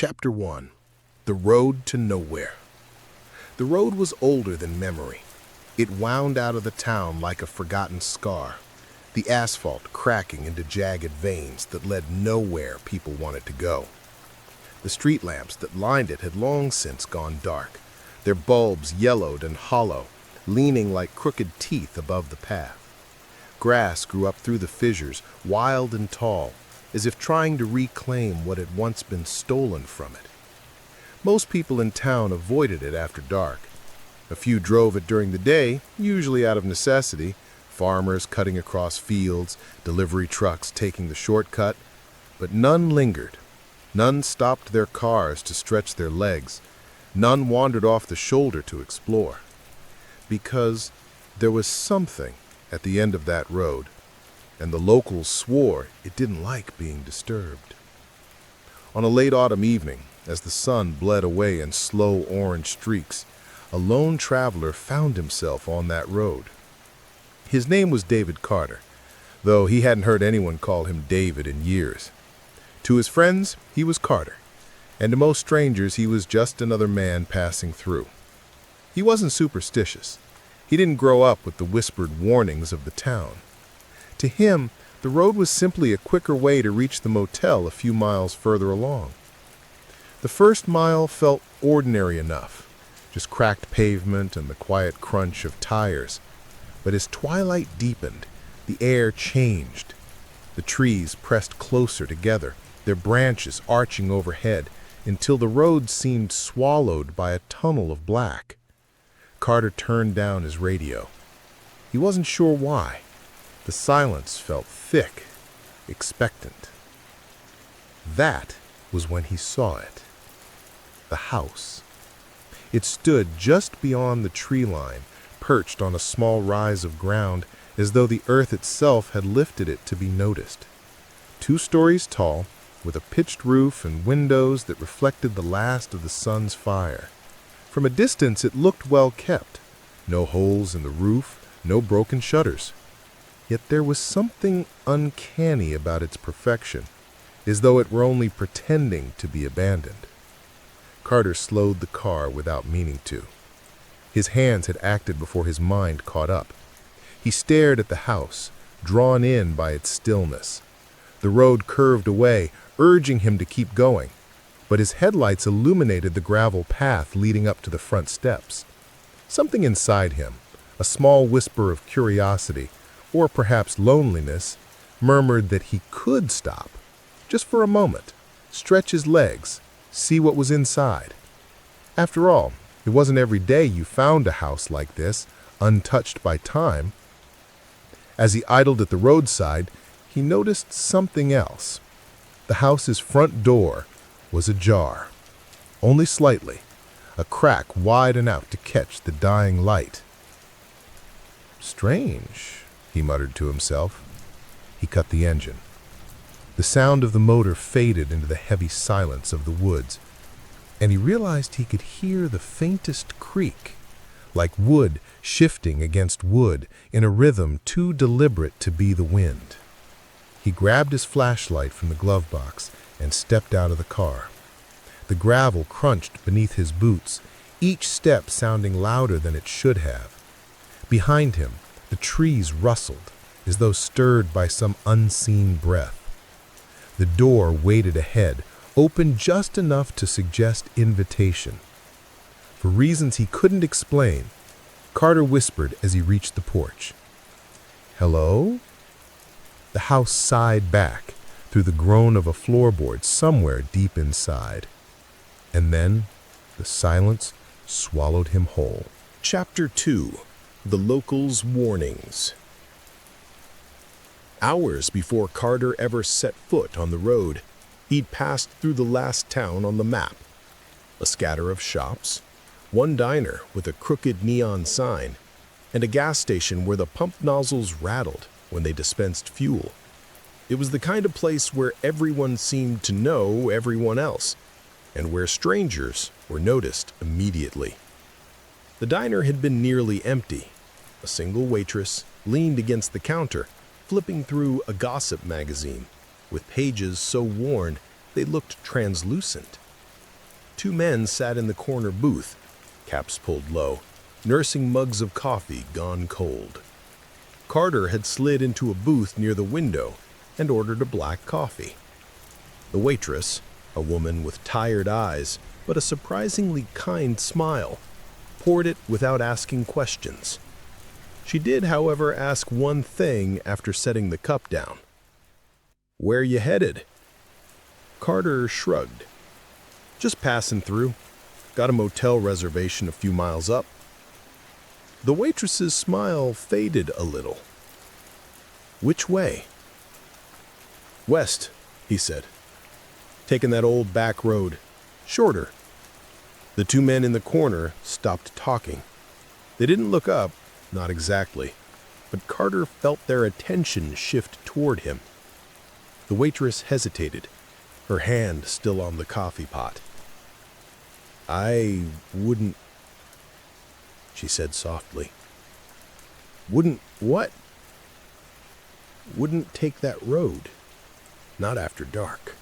Chapter 1. The Road to Nowhere. The road was older than memory. It wound out of the town like a forgotten scar, the asphalt cracking into jagged veins that led nowhere people wanted to go. The street lamps that lined it had long since gone dark, their bulbs yellowed and hollow, leaning like crooked teeth above the path. Grass grew up through the fissures, wild and tall, as if trying to reclaim what had once been stolen from it. Most people in town avoided it after dark. A few drove it during the day, usually out of necessity, farmers cutting across fields, delivery trucks taking the shortcut, but none lingered. None stopped their cars to stretch their legs. None wandered off the shoulder to explore. Because there was something at the end of that road, and the locals swore it didn't like being disturbed. On a late autumn evening, as the sun bled away in slow orange streaks, a lone traveler found himself on that road. His name was David Carter, though he hadn't heard anyone call him David in years. To his friends, he was Carter, and to most strangers, he was just another man passing through. He wasn't superstitious. He didn't grow up with the whispered warnings of the town. To him, the road was simply a quicker way to reach the motel a few miles further along. The first mile felt ordinary enough, just cracked pavement and the quiet crunch of tires. But as twilight deepened, the air changed. The trees pressed closer together, their branches arching overhead, until the road seemed swallowed by a tunnel of black. Carter turned down his radio. He wasn't sure why. The silence felt thick, expectant. That was when he saw it. The house. It stood just beyond the tree line, perched on a small rise of ground, as though the earth itself had lifted it to be noticed. 2 stories tall, with a pitched roof and windows that reflected the last of the sun's fire. From a distance it looked well kept. No holes in the roof, no broken shutters. Yet there was something uncanny about its perfection, as though it were only pretending to be abandoned. Carter slowed the car without meaning to. His hands had acted before his mind caught up. He stared at the house, drawn in by its stillness. The road curved away, urging him to keep going, but his headlights illuminated the gravel path leading up to the front steps. Something inside him, a small whisper of curiosity, or perhaps loneliness, murmured that he could stop, just for a moment, stretch his legs, see what was inside. After all, it wasn't every day you found a house like this, untouched by time. As he idled at the roadside, he noticed something else. The house's front door was ajar, only slightly, a crack wide enough to catch the dying light. Strange, he muttered to himself. He cut the engine. The sound of the motor faded into the heavy silence of the woods, and he realized he could hear the faintest creak, like wood shifting against wood in a rhythm too deliberate to be the wind. He grabbed his flashlight from the glove box and stepped out of the car. The gravel crunched beneath his boots, each step sounding louder than it should have. Behind him, the trees rustled, as though stirred by some unseen breath. The door waited ahead, open just enough to suggest invitation. For reasons he couldn't explain, Carter whispered as he reached the porch. "Hello?" The house sighed back through the groan of a floorboard somewhere deep inside. And then the silence swallowed him whole. Chapter 2. The Locals' Warnings. Hours before Carter ever set foot on the road, he'd passed through the last town on the map. A scatter of shops, one diner with a crooked neon sign, and a gas station where the pump nozzles rattled when they dispensed fuel. It was the kind of place where everyone seemed to know everyone else, and where strangers were noticed immediately. The diner had been nearly empty. A single waitress leaned against the counter, flipping through a gossip magazine, with pages so worn they looked translucent. Two men sat in the corner booth, caps pulled low, nursing mugs of coffee gone cold. Carter had slid into a booth near the window and ordered a black coffee. The waitress, a woman with tired eyes but a surprisingly kind smile, poured it without asking questions. She did, however, ask one thing after setting the cup down. "Where you headed?" Carter shrugged. "Just passing through. Got a motel reservation a few miles up." The waitress's smile faded a little. "Which way?" "West," he said. "Taking that old back road. Shorter." The two men in the corner stopped talking. They didn't look up, not exactly, but Carter felt their attention shift toward him. The waitress hesitated, her hand still on the coffee pot. "I wouldn't," she said softly. "Wouldn't what?" "Wouldn't take that road. Not after dark."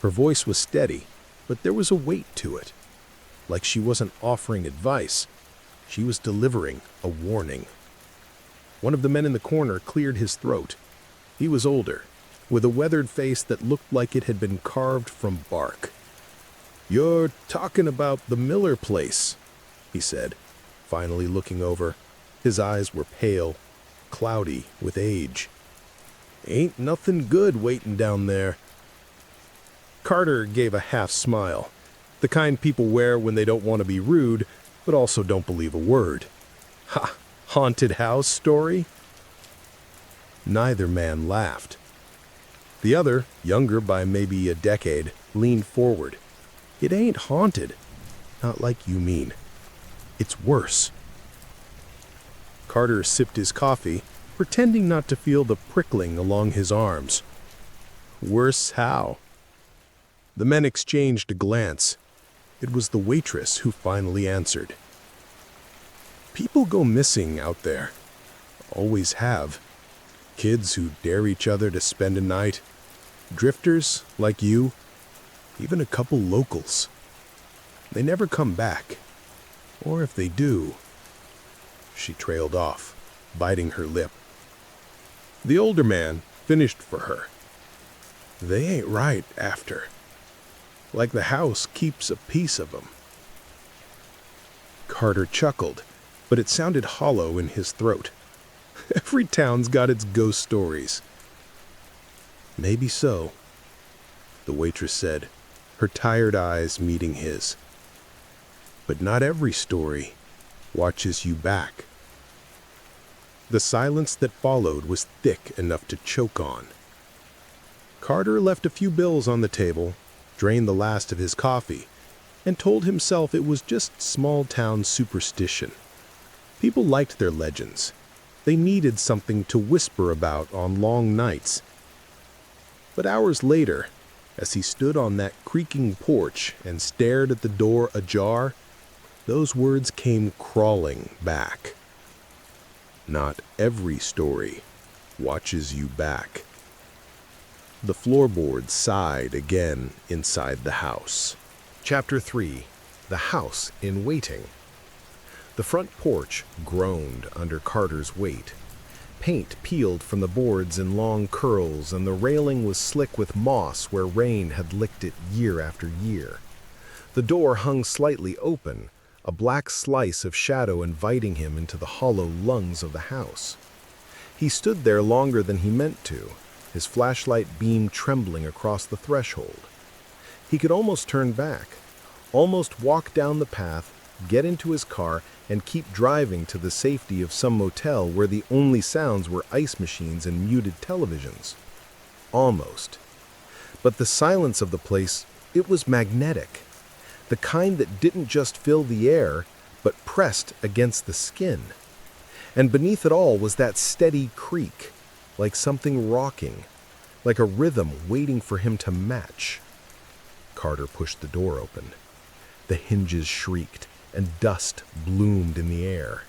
Her voice was steady, but there was a weight to it. Like she wasn't offering advice, she was delivering a warning. One of the men in the corner cleared his throat. He was older, with a weathered face that looked like it had been carved from bark. "You're talking about the Miller place," he said, finally looking over. His eyes were pale, cloudy with age. "Ain't nothing good waiting down there." Carter gave a half smile, the kind people wear when they don't want to be rude, but also don't believe a word. "Ha! Haunted house story?" Neither man laughed. The other, younger by maybe a decade, leaned forward. "It ain't haunted. Not like you mean. It's worse." Carter sipped his coffee, pretending not to feel the prickling along his arms. "Worse how?" The men exchanged a glance. It was the waitress who finally answered. "People go missing out there. Always have. Kids who dare each other to spend a night. Drifters like you. Even a couple locals. They never come back. Or if they do..." She trailed off, biting her lip. The older man finished for her. "They ain't right after. Like the house keeps a piece of 'em." Carter chuckled, but it sounded hollow in his throat. Every town's got its ghost stories. "Maybe so," the waitress said, her tired eyes meeting his. "But not every story watches you back." The silence that followed was thick enough to choke on. Carter left a few bills on the table, drained the last of his coffee, and told himself it was just small-town superstition. People liked their legends. They needed something to whisper about on long nights. But hours later, as he stood on that creaking porch and stared at the door ajar, those words came crawling back. Not every story watches you back. The floorboards sighed again inside the house. Chapter 3. The House in Waiting. The front porch groaned under Carter's weight. Paint peeled from the boards in long curls, and the railing was slick with moss where rain had licked it year after year. The door hung slightly open, a black slice of shadow inviting him into the hollow lungs of the house. He stood there longer than he meant to, his flashlight beam trembling across the threshold. He could almost turn back, almost walk down the path, get into his car, and keep driving to the safety of some motel where the only sounds were ice machines and muted televisions. Almost. But the silence of the place, it was magnetic. The kind that didn't just fill the air, but pressed against the skin. And beneath it all was that steady creak, like something rocking, like a rhythm waiting for him to match. Carter pushed the door open. The hinges shrieked, and dust bloomed in the air.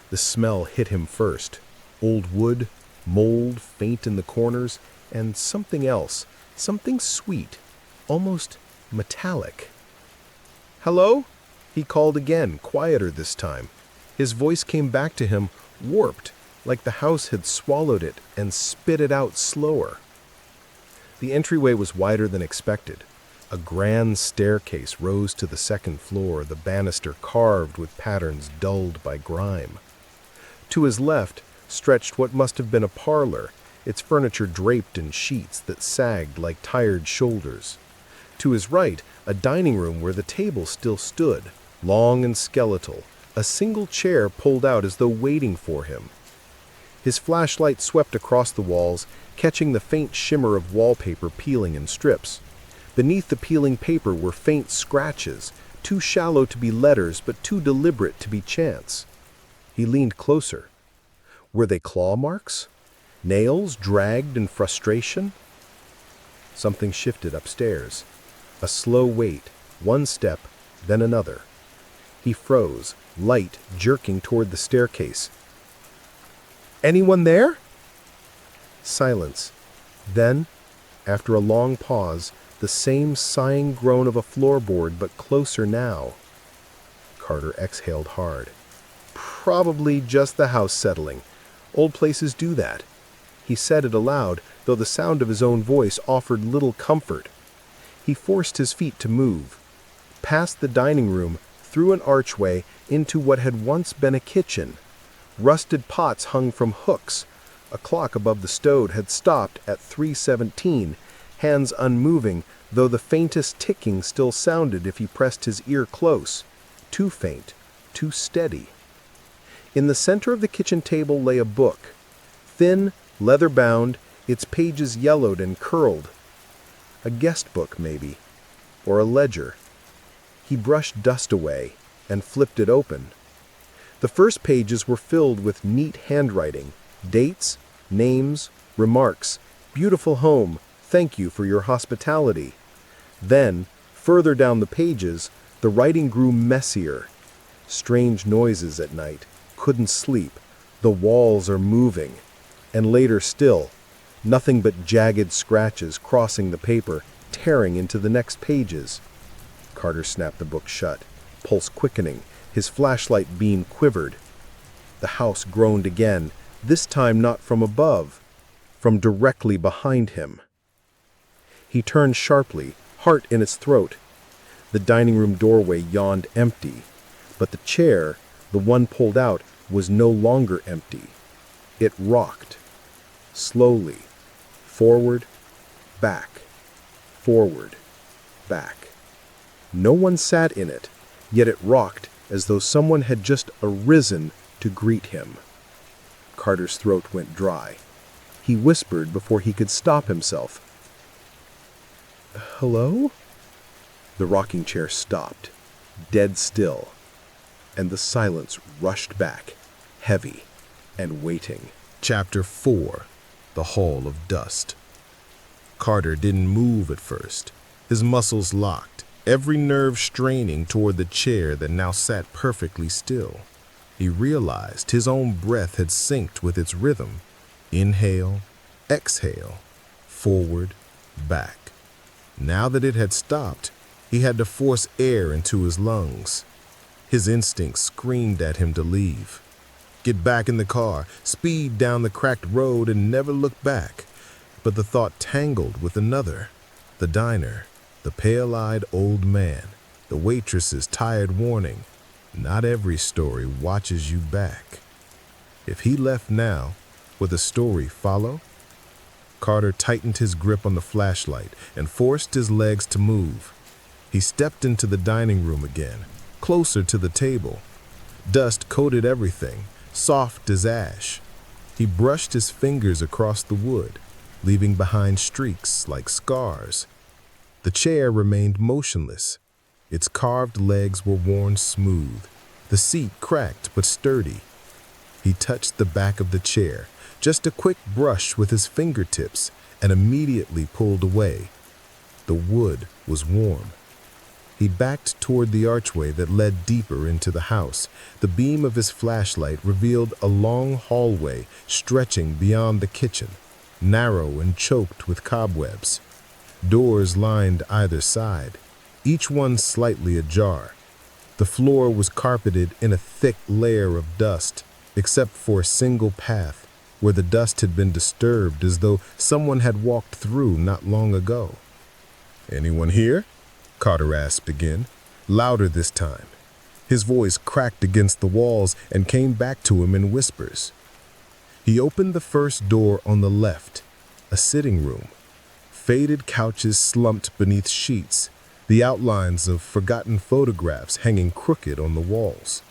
The smell hit him first. Old wood, mold faint in the corners, and something else, something sweet, almost metallic. "Hello?" He called again, quieter this time. His voice came back to him, warped, like the house had swallowed it and spit it out slower. The entryway was wider than expected. A grand staircase rose to the second floor, the banister carved with patterns dulled by grime. To his left stretched what must have been a parlor, its furniture draped in sheets that sagged like tired shoulders. To his right, a dining room where the table still stood, long and skeletal, a single chair pulled out as though waiting for him. His flashlight swept across the walls, catching the faint shimmer of wallpaper peeling in strips. Beneath the peeling paper were faint scratches, too shallow to be letters but too deliberate to be chance. He leaned closer. Were they claw marks? Nails dragged in frustration? Something shifted upstairs. A slow wait, one step, then another. He froze, light jerking toward the staircase. "Anyone there?" Silence. Then, after a long pause, the same sighing groan of a floorboard, but closer now. Carter exhaled hard. Probably just the house settling. Old places do that. He said it aloud, though the sound of his own voice offered little comfort. He forced his feet to move. Past the dining room, through an archway, into what had once been a kitchen. Rusted pots hung from hooks. A clock above the stove had stopped at 3:17, hands unmoving, though the faintest ticking still sounded if he pressed his ear close. Too faint, too steady. In the center of the kitchen table lay a book. Thin, leather-bound, its pages yellowed and curled. A guest book, maybe, or a ledger. He brushed dust away and flipped it open. The first pages were filled with neat handwriting, dates, names, remarks, "Beautiful home, thank you for your hospitality." Then, further down the pages, the writing grew messier. Strange noises at night, couldn't sleep, the walls are moving. And later still, nothing but jagged scratches crossing the paper, tearing into the next pages. Carter snapped the book shut, pulse quickening, his flashlight beam quivered. The house groaned again, this time not from above, from directly behind him. He turned sharply, heart in his throat. The dining room doorway yawned empty, but the chair, the one pulled out, was no longer empty. It rocked. Slowly. Forward, back. Forward, back. No one sat in it, yet it rocked as though someone had just arisen to greet him. Carter's throat went dry. He whispered before he could stop himself. "Hello?" The rocking chair stopped, dead still, and the silence rushed back, heavy and waiting. Chapter 4. The Hall of Dust. Carter didn't move at first. His muscles locked, every nerve straining toward the chair that now sat perfectly still. He realized his own breath had synced with its rhythm. Inhale, exhale, forward, back. Now that it had stopped, he had to force air into his lungs. His instincts screamed at him to leave. Get back in the car, speed down the cracked road, and never look back. But the thought tangled with another. The diner, the pale-eyed old man, the waitress's tired warning. Not every story watches you back. If he left now, would the story follow? Carter tightened his grip on the flashlight and forced his legs to move. He stepped into the dining room again, closer to the table. Dust coated everything, soft as ash. He brushed his fingers across the wood, leaving behind streaks like scars. The chair remained motionless. Its carved legs were worn smooth, the seat cracked but sturdy. He touched the back of the chair, just a quick brush with his fingertips, and immediately pulled away. The wood was warm. He backed toward the archway that led deeper into the house. The beam of his flashlight revealed a long hallway stretching beyond the kitchen, narrow and choked with cobwebs. Doors lined either side. each one slightly ajar. The floor was carpeted in a thick layer of dust, except for a single path where the dust had been disturbed as though someone had walked through not long ago. "Anyone here?" Carter asked again, louder this time. His voice cracked against the walls and came back to him in whispers. He opened the first door on the left, a sitting room. Faded couches slumped beneath sheets, the outlines of forgotten photographs hanging crooked on the walls.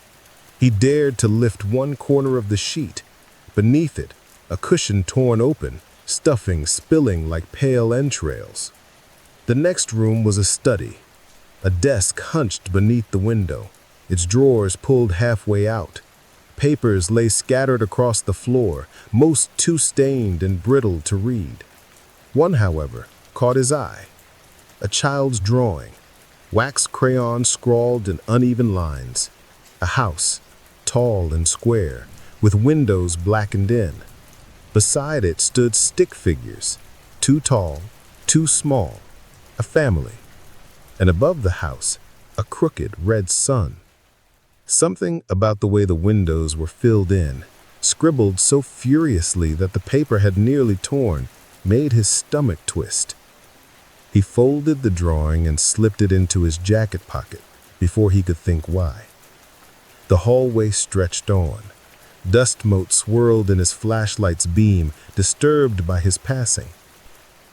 He dared to lift one corner of the sheet. Beneath it, a cushion torn open, stuffing spilling like pale entrails. The next room was a study, a desk hunched beneath the window, its drawers pulled halfway out. Papers lay scattered across the floor, most too stained and brittle to read. One, however, caught his eye. A child's drawing, wax crayon scrawled in uneven lines. A house, tall and square, with windows blackened in. Beside it stood stick figures, too tall, too small, a family. And above the house, a crooked red sun. Something about the way the windows were filled in, scribbled so furiously that the paper had nearly torn, made his stomach twist. He folded the drawing and slipped it into his jacket pocket before he could think why. The hallway stretched on. Dust motes swirled in his flashlight's beam, disturbed by his passing.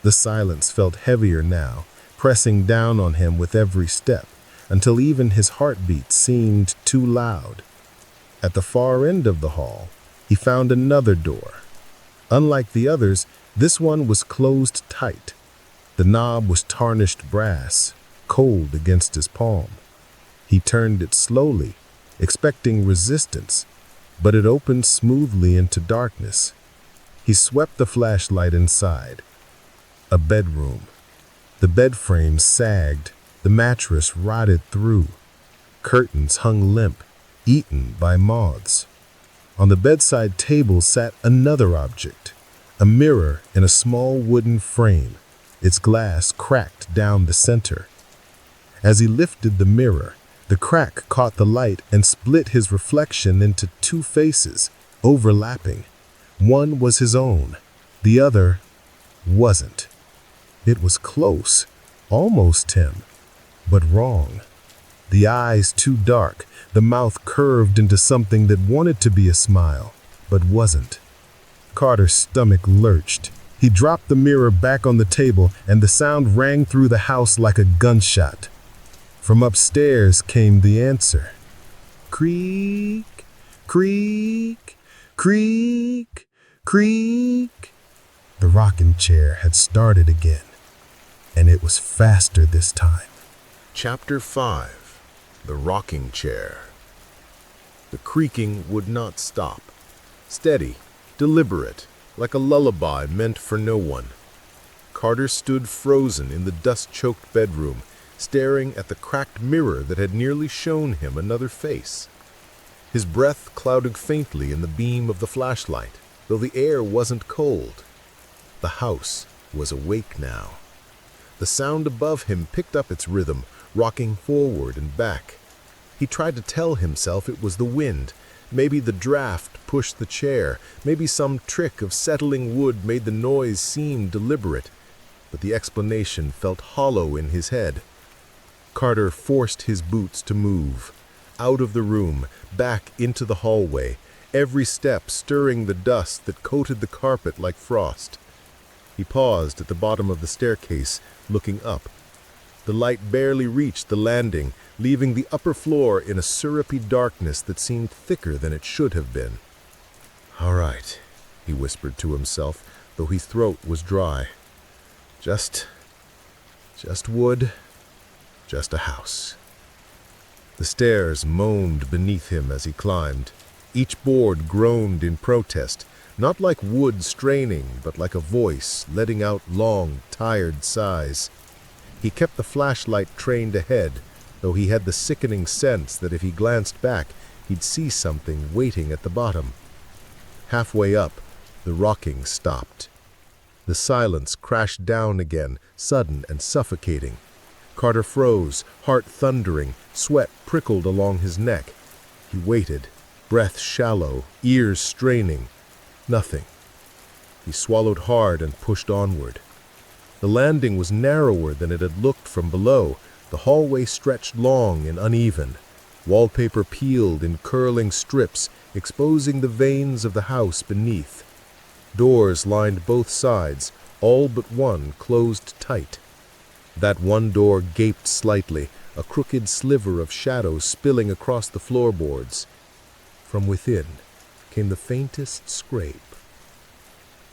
The silence felt heavier now, pressing down on him with every step, until even his heartbeat seemed too loud. At the far end of the hall, he found another door. Unlike the others, this one was closed tight. The knob was tarnished brass, cold against his palm. He turned it slowly, expecting resistance, but it opened smoothly into darkness. He swept the flashlight inside. A bedroom. The bed frame sagged, the mattress rotted through. Curtains hung limp, eaten by moths. On the bedside table sat another object, a mirror in a small wooden frame, its glass cracked down the center. As he lifted the mirror, the crack caught the light and split his reflection into two faces, overlapping. One was his own, the other wasn't. It was close, almost him, but wrong. The eyes too dark, the mouth curved into something that wanted to be a smile, but wasn't. Carter's stomach lurched. He dropped the mirror back on the table, and the sound rang through the house like a gunshot. From upstairs came the answer. Creak, creak, creak, creak. The rocking chair had started again, and it was faster this time. Chapter 5. The Rocking Chair. The creaking would not stop. Steady, deliberate, like a lullaby meant for no one. Carter stood frozen in the dust-choked bedroom, staring at the cracked mirror that had nearly shown him another face. His breath clouded faintly in the beam of the flashlight, though the air wasn't cold. The house was awake now. The sound above him picked up its rhythm, rocking forward and back. He tried to tell himself it was the wind. Maybe the draft pushed the chair. Maybe some trick of settling wood made the noise seem deliberate. But the explanation felt hollow in his head. Carter forced his boots to move. Out of the room, back into the hallway, every step stirring the dust that coated the carpet like frost. He paused at the bottom of the staircase, looking up. The light barely reached the landing, leaving the upper floor in a syrupy darkness that seemed thicker than it should have been. "All right," he whispered to himself, though his throat was dry. Just wood, just a house." The stairs moaned beneath him as he climbed. Each board groaned in protest, not like wood straining, but like a voice letting out long, tired sighs. He kept the flashlight trained ahead, though he had the sickening sense that if he glanced back, he'd see something waiting at the bottom. Halfway up, the rocking stopped. The silence crashed down again, sudden and suffocating. Carter froze, heart thundering, sweat prickled along his neck. He waited, breath shallow, ears straining. Nothing. He swallowed hard and pushed onward. The landing was narrower than it had looked from below. The hallway stretched long and uneven. Wallpaper peeled in curling strips, exposing the veins of the house beneath. Doors lined both sides, all but one closed tight. That one door gaped slightly, a crooked sliver of shadow spilling across the floorboards. From within came the faintest scrape.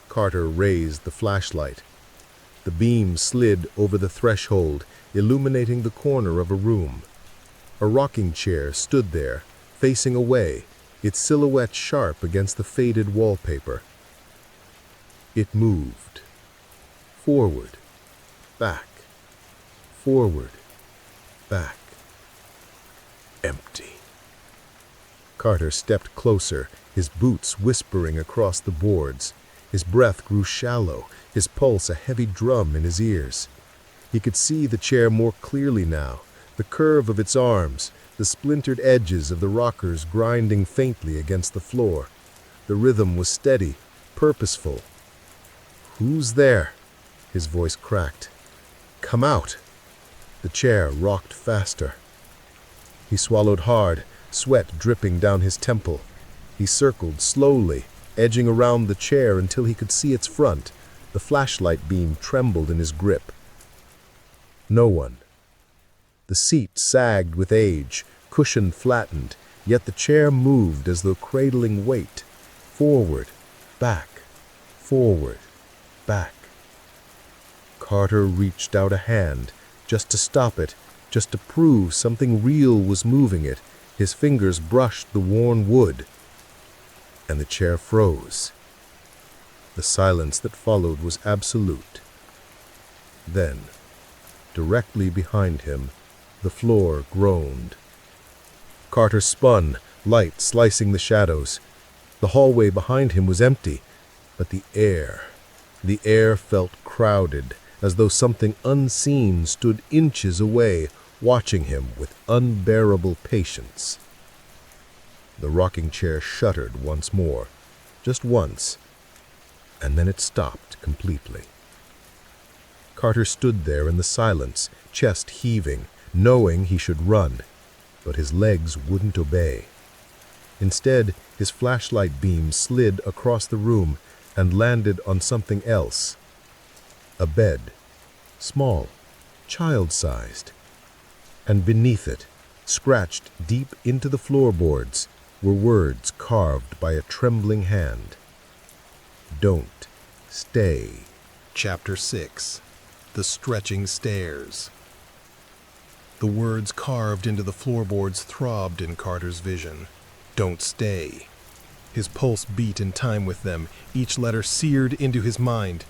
Carter raised the flashlight. The beam slid over the threshold, illuminating the corner of a room. A rocking chair stood there, facing away, its silhouette sharp against the faded wallpaper. It moved. Forward, back, forward, back. Empty. Carter stepped closer, his boots whispering across the boards. His breath grew shallow, his pulse a heavy drum in his ears. He could see the chair more clearly now, the curve of its arms, the splintered edges of the rockers grinding faintly against the floor. The rhythm was steady, purposeful. "Who's there?" His voice cracked. "Come out." The chair rocked faster. He swallowed hard, sweat dripping down his temple. He circled slowly, edging around the chair until he could see its front. The flashlight beam trembled in his grip. No one. The seat sagged with age, cushion flattened, yet the chair moved as though cradling weight. Forward, back, forward, back. Carter reached out a hand, just to stop it, just to prove something real was moving it. His fingers brushed the worn wood, and the chair froze. The silence that followed was absolute. Then, directly behind him, the floor groaned. Carter spun, light slicing the shadows. The hallway behind him was empty, but the air felt crowded, as though something unseen stood inches away, watching him with unbearable patience. The rocking chair shuddered once more, just once, and then it stopped completely. Carter stood there in the silence, chest heaving, knowing he should run, but his legs wouldn't obey. Instead, his flashlight beam slid across the room and landed on something else. A bed, small, child-sized. And beneath it, scratched deep into the floorboards, were words carved by a trembling hand. Don't stay. Chapter 6. The Stretching Stairs. The words carved into the floorboards throbbed in Carter's vision. Don't stay. His pulse beat in time with them, each letter seared into his mind.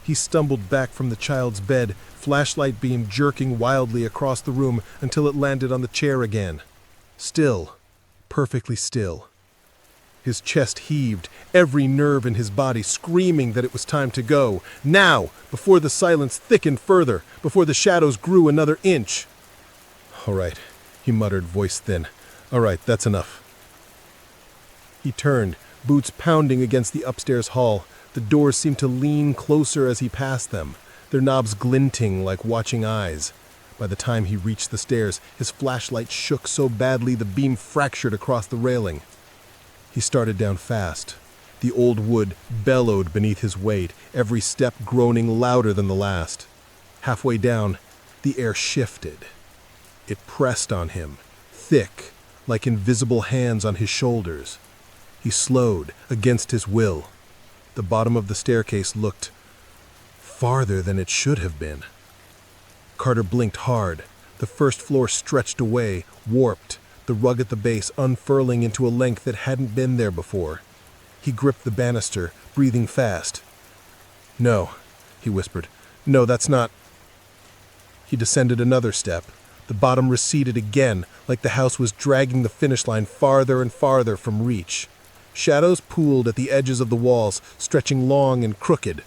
He stumbled back from the child's bed, flashlight beam jerking wildly across the room until it landed on the chair again. Still, perfectly still. His chest heaved, every nerve in his body screaming that it was time to go. Now, before the silence thickened further, before the shadows grew another inch. "All right," he muttered, voice thin. "All right, that's enough." He turned, boots pounding against the upstairs hall. The doors seemed to lean closer as he passed them, their knobs glinting like watching eyes. By the time he reached the stairs, his flashlight shook so badly the beam fractured across the railing. He started down fast. The old wood bellowed beneath his weight, every step groaning louder than the last. Halfway down, the air shifted. It pressed on him, thick, like invisible hands on his shoulders. He slowed, against his will. The bottom of the staircase looked farther than it should have been. Carter blinked hard. The first floor stretched away, warped, the rug at the base unfurling into a length that hadn't been there before. He gripped the banister, breathing fast. "No," he whispered. "No, that's not..." He descended another step. The bottom receded again, like the house was dragging the finish line farther and farther from reach. Shadows pooled at the edges of the walls, stretching long and crooked.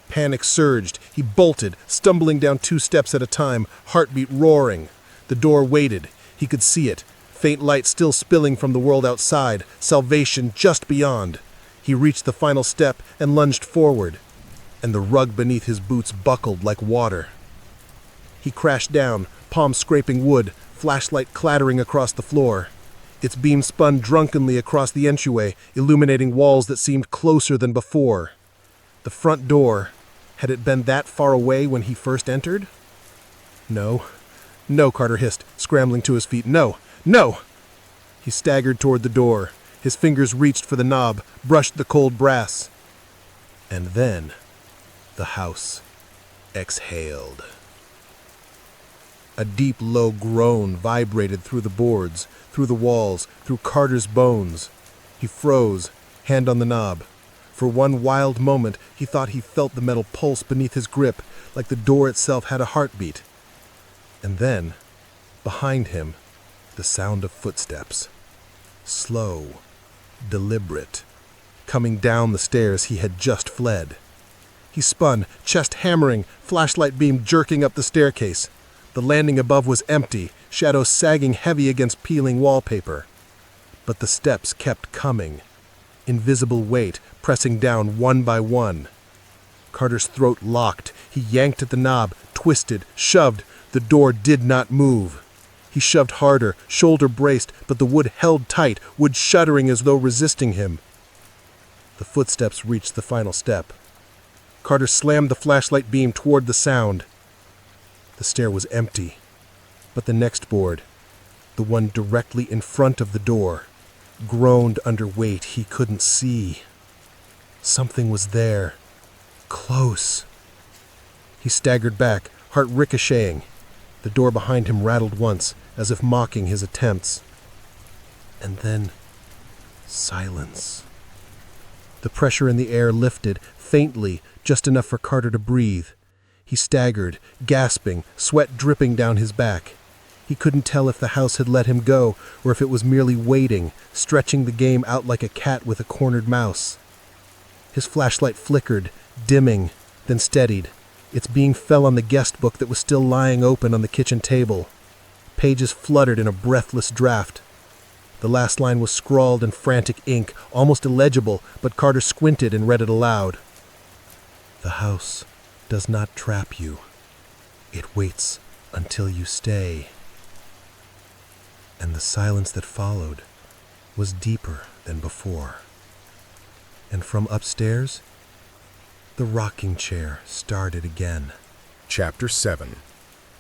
Panic surged. He bolted, stumbling down 2 steps at a time, heartbeat roaring. The door waited. He could see it. Faint light still spilling from the world outside, salvation just beyond. He reached the final step and lunged forward, and the rug beneath his boots buckled like water. He crashed down, palms scraping wood, flashlight clattering across the floor. Its beam spun drunkenly across the entryway, illuminating walls that seemed closer than before. The front door, had it been that far away when he first entered? No. No, Carter hissed, scrambling to his feet. No! No! He staggered toward the door. His fingers reached for the knob, brushed the cold brass. And then, the house exhaled. A deep, low groan vibrated through the boards, through the walls, through Carter's bones. He froze, hand on the knob. For one wild moment, he thought he felt the metal pulse beneath his grip, like the door itself had a heartbeat. And then, behind him, the sound of footsteps. Slow, deliberate, coming down the stairs he had just fled. He spun, chest hammering, flashlight beam jerking up the staircase. The landing above was empty, shadows sagging heavy against peeling wallpaper. But the steps kept coming, invisible weight pressing down one by one. Carter's throat locked. He yanked at the knob, twisted, shoved. The door did not move. He shoved harder, shoulder braced, but the wood held tight, wood shuddering as though resisting him. The footsteps reached the final step. Carter slammed the flashlight beam toward the sound. The stair was empty, but the next board, the one directly in front of the door, groaned under weight he couldn't see. Something was there, close. He staggered back, heart ricocheting. The door behind him rattled once, as if mocking his attempts. And then, silence. The pressure in the air lifted, faintly, just enough for Carter to breathe. He staggered, gasping, sweat dripping down his back. He couldn't tell if the house had let him go, or if it was merely waiting, stretching the game out like a cat with a cornered mouse. His flashlight flickered, dimming, then steadied. Its beam fell on the guest book that was still lying open on the kitchen table. Pages fluttered in a breathless draft. The last line was scrawled in frantic ink, almost illegible, but Carter squinted and read it aloud. The house does not trap you. It waits until you stay. And the silence that followed was deeper than before. And from upstairs, the rocking chair started again. Chapter 7.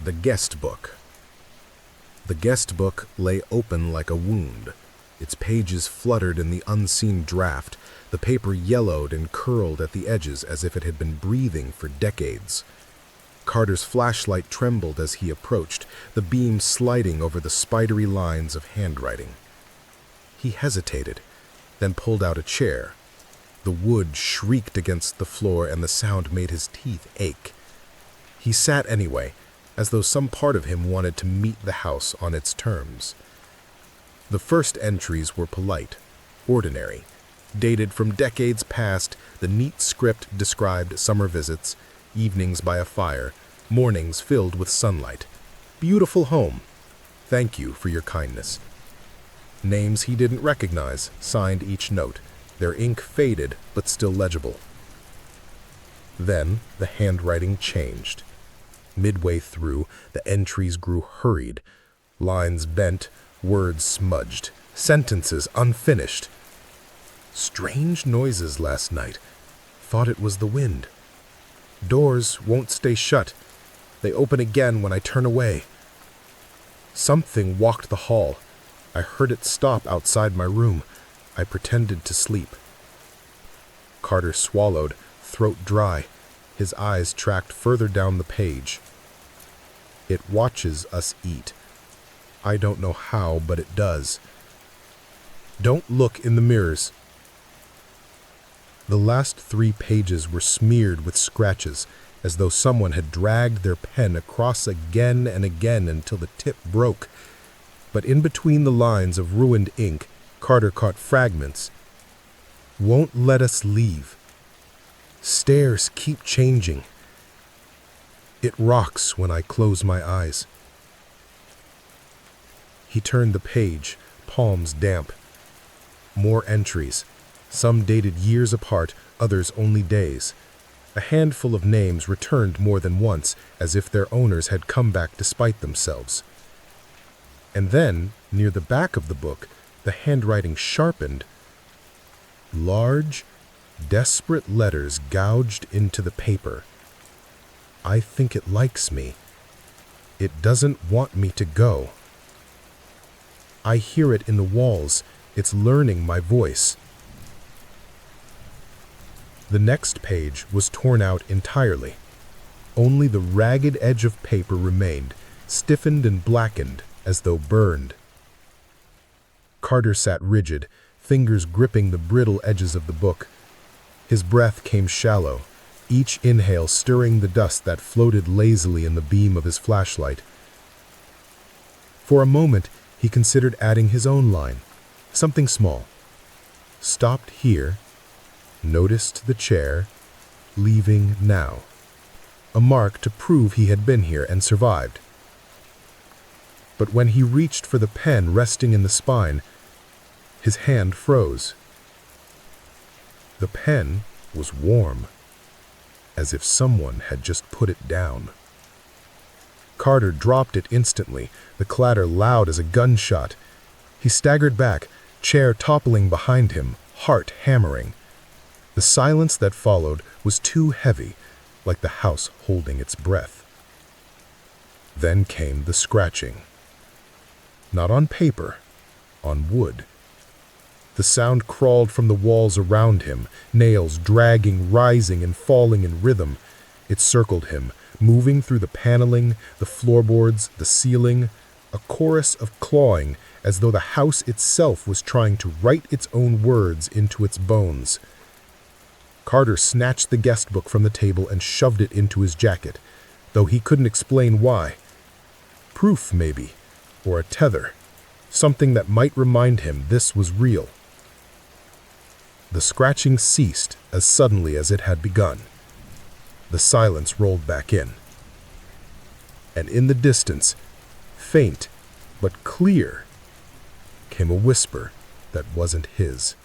The Guest Book. The guest book lay open like a wound. Its pages fluttered in the unseen draft, the paper yellowed and curled at the edges as if it had been breathing for decades. Carter's flashlight trembled as he approached, the beam sliding over the spidery lines of handwriting. He hesitated, then pulled out a chair. The wood shrieked against the floor and the sound made his teeth ache. He sat anyway, as though some part of him wanted to meet the house on its terms. The first entries were polite, ordinary. Dated from decades past, the neat script described summer visits, evenings by a fire, mornings filled with sunlight. Beautiful home. Thank you for your kindness. Names he didn't recognize signed each note, their ink faded but still legible. Then the handwriting changed. Midway through, the entries grew hurried, lines bent, words smudged, sentences unfinished. Strange noises last night. Thought it was the wind. Doors won't stay shut. They open again when I turn away. Something walked the hall. I heard it stop outside my room. I pretended to sleep. Carter swallowed, throat dry. His eyes tracked further down the page. It watches us eat. I don't know how, but it does. Don't look in the mirrors. The last 3 pages were smeared with scratches, as though someone had dragged their pen across again and again until the tip broke. But in between the lines of ruined ink, Carter caught fragments. Won't let us leave. Stairs keep changing. It rocks when I close my eyes. He turned the page, palms damp. More entries, some dated years apart, others only days. A handful of names returned more than once, as if their owners had come back despite themselves. And then, near the back of the book, the handwriting sharpened. Large, desperate letters gouged into the paper. I think it likes me. It doesn't want me to go. I hear it in the walls. It's learning my voice. The next page was torn out entirely. Only the ragged edge of paper remained, stiffened and blackened as though burned. Carter sat rigid, fingers gripping the brittle edges of the book. His breath came shallow, each inhale stirring the dust that floated lazily in the beam of his flashlight. For a moment, he considered adding his own line, something small. Stopped here, noticed the chair, leaving now. A mark to prove he had been here and survived. But when he reached for the pen resting in the spine, his hand froze. The pen was warm, as if someone had just put it down. Carter dropped it instantly, the clatter loud as a gunshot. He staggered back, chair toppling behind him, heart hammering. The silence that followed was too heavy, like the house holding its breath. Then came the scratching. Not on paper, on wood. The sound crawled from the walls around him, nails dragging, rising, and falling in rhythm. It circled him, moving through the paneling, the floorboards, the ceiling, a chorus of clawing, as though the house itself was trying to write its own words into its bones. Carter snatched the guest book from the table and shoved it into his jacket, though he couldn't explain why. Proof, maybe, or a tether, something that might remind him this was real. The scratching ceased as suddenly as it had begun. The silence rolled back in. And in the distance, faint but clear, came a whisper that wasn't his.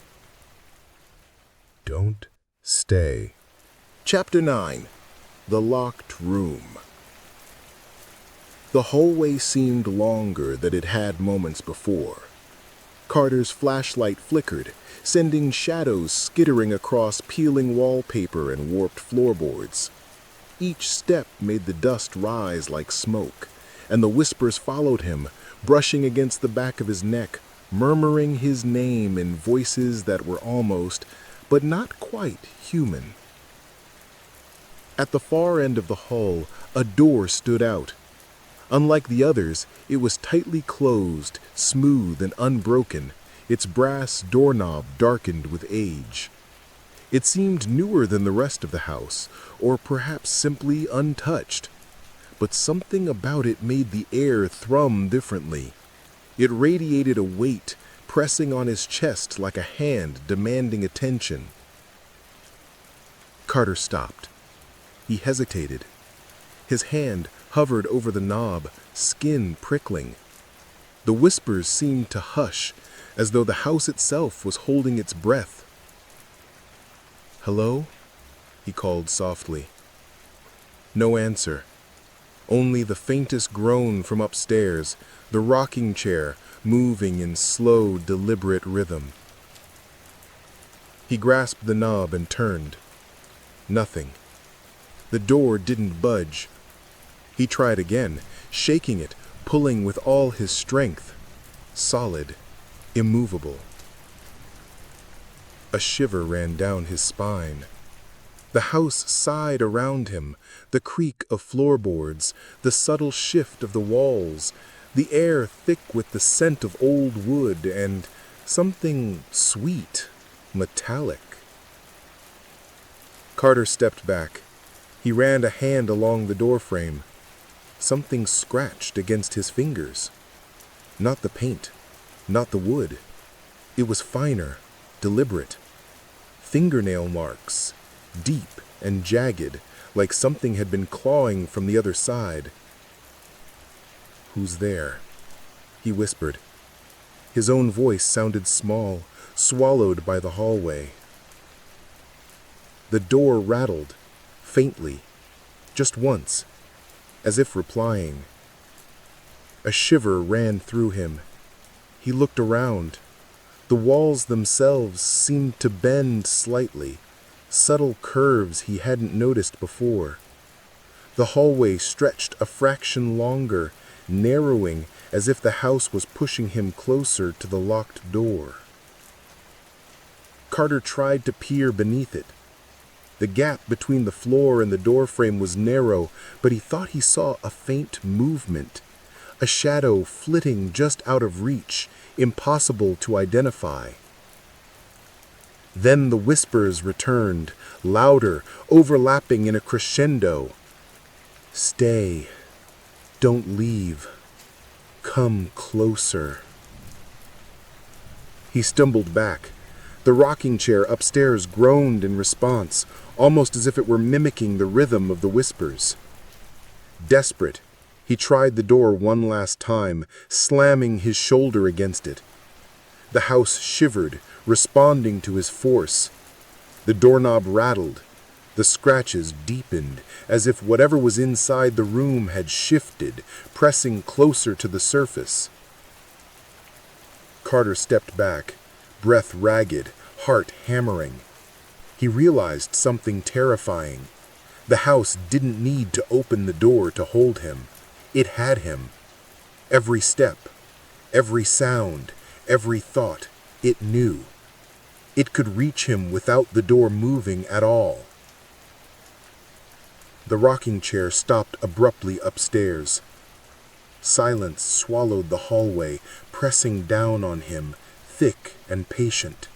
Don't stay. Chapter 9. The Locked Room. The hallway seemed longer than it had moments before. Carter's flashlight flickered, sending shadows skittering across peeling wallpaper and warped floorboards. Each step made the dust rise like smoke, and the whispers followed him, brushing against the back of his neck, murmuring his name in voices that were almost, but not quite, human. At the far end of the hall, a door stood out. Unlike the others, it was tightly closed, smooth and unbroken, its brass doorknob darkened with age. It seemed newer than the rest of the house, or perhaps simply untouched. But something about it made the air thrum differently. It radiated a weight, pressing on his chest like a hand demanding attention. Carter stopped. He hesitated. His hand hovered over the knob, skin prickling. The whispers seemed to hush, as though the house itself was holding its breath. "Hello?" he called softly. No answer. Only the faintest groan from upstairs, the rocking chair moving in slow, deliberate rhythm. He grasped the knob and turned. Nothing. The door didn't budge. He tried again, shaking it, pulling with all his strength. Solid, immovable. A shiver ran down his spine. The house sighed around him, the creak of floorboards, the subtle shift of the walls, the air thick with the scent of old wood and something sweet, metallic. Carter stepped back. He ran a hand along the doorframe. Something scratched against his fingers. Not the paint, not the wood. It was finer, deliberate. Fingernail marks, deep and jagged, like something had been clawing from the other side. "Who's there?" he whispered. His own voice sounded small, swallowed by the hallway. The door rattled, faintly, just once, as if replying. A shiver ran through him. He looked around. The walls themselves seemed to bend slightly, subtle curves he hadn't noticed before. The hallway stretched a fraction longer, narrowing as if the house was pushing him closer to the locked door. Carter tried to peer beneath it. The gap between the floor and the doorframe was narrow, but he thought he saw a faint movement, a shadow flitting just out of reach, impossible to identify. Then the whispers returned, louder, overlapping in a crescendo. "Stay. Don't leave. Come closer." He stumbled back. The rocking chair upstairs groaned in response, almost as if it were mimicking the rhythm of the whispers. Desperate, he tried the door one last time, slamming his shoulder against it. The house shivered, responding to his force. The doorknob rattled. The scratches deepened, as if whatever was inside the room had shifted, pressing closer to the surface. Carter stepped back, breath ragged, heart hammering. He realized something terrifying. The house didn't need to open the door to hold him. It had him. Every step, every sound, every thought, it knew. It could reach him without the door moving at all. The rocking chair stopped abruptly upstairs. Silence swallowed the hallway, pressing down on him, thick and patient.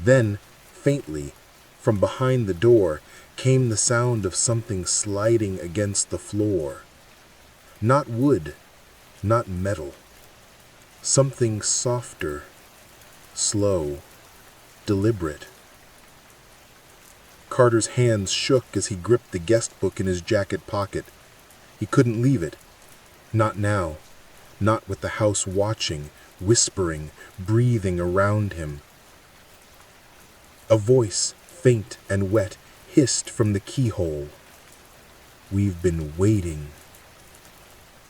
Then, faintly, from behind the door, came the sound of something sliding against the floor. Not wood, not metal. Something softer, slow, deliberate. Carter's hands shook as he gripped the guest book in his jacket pocket. He couldn't leave it. Not now. Not with the house watching, whispering, breathing around him. A voice, faint and wet, hissed from the keyhole. "We've been waiting."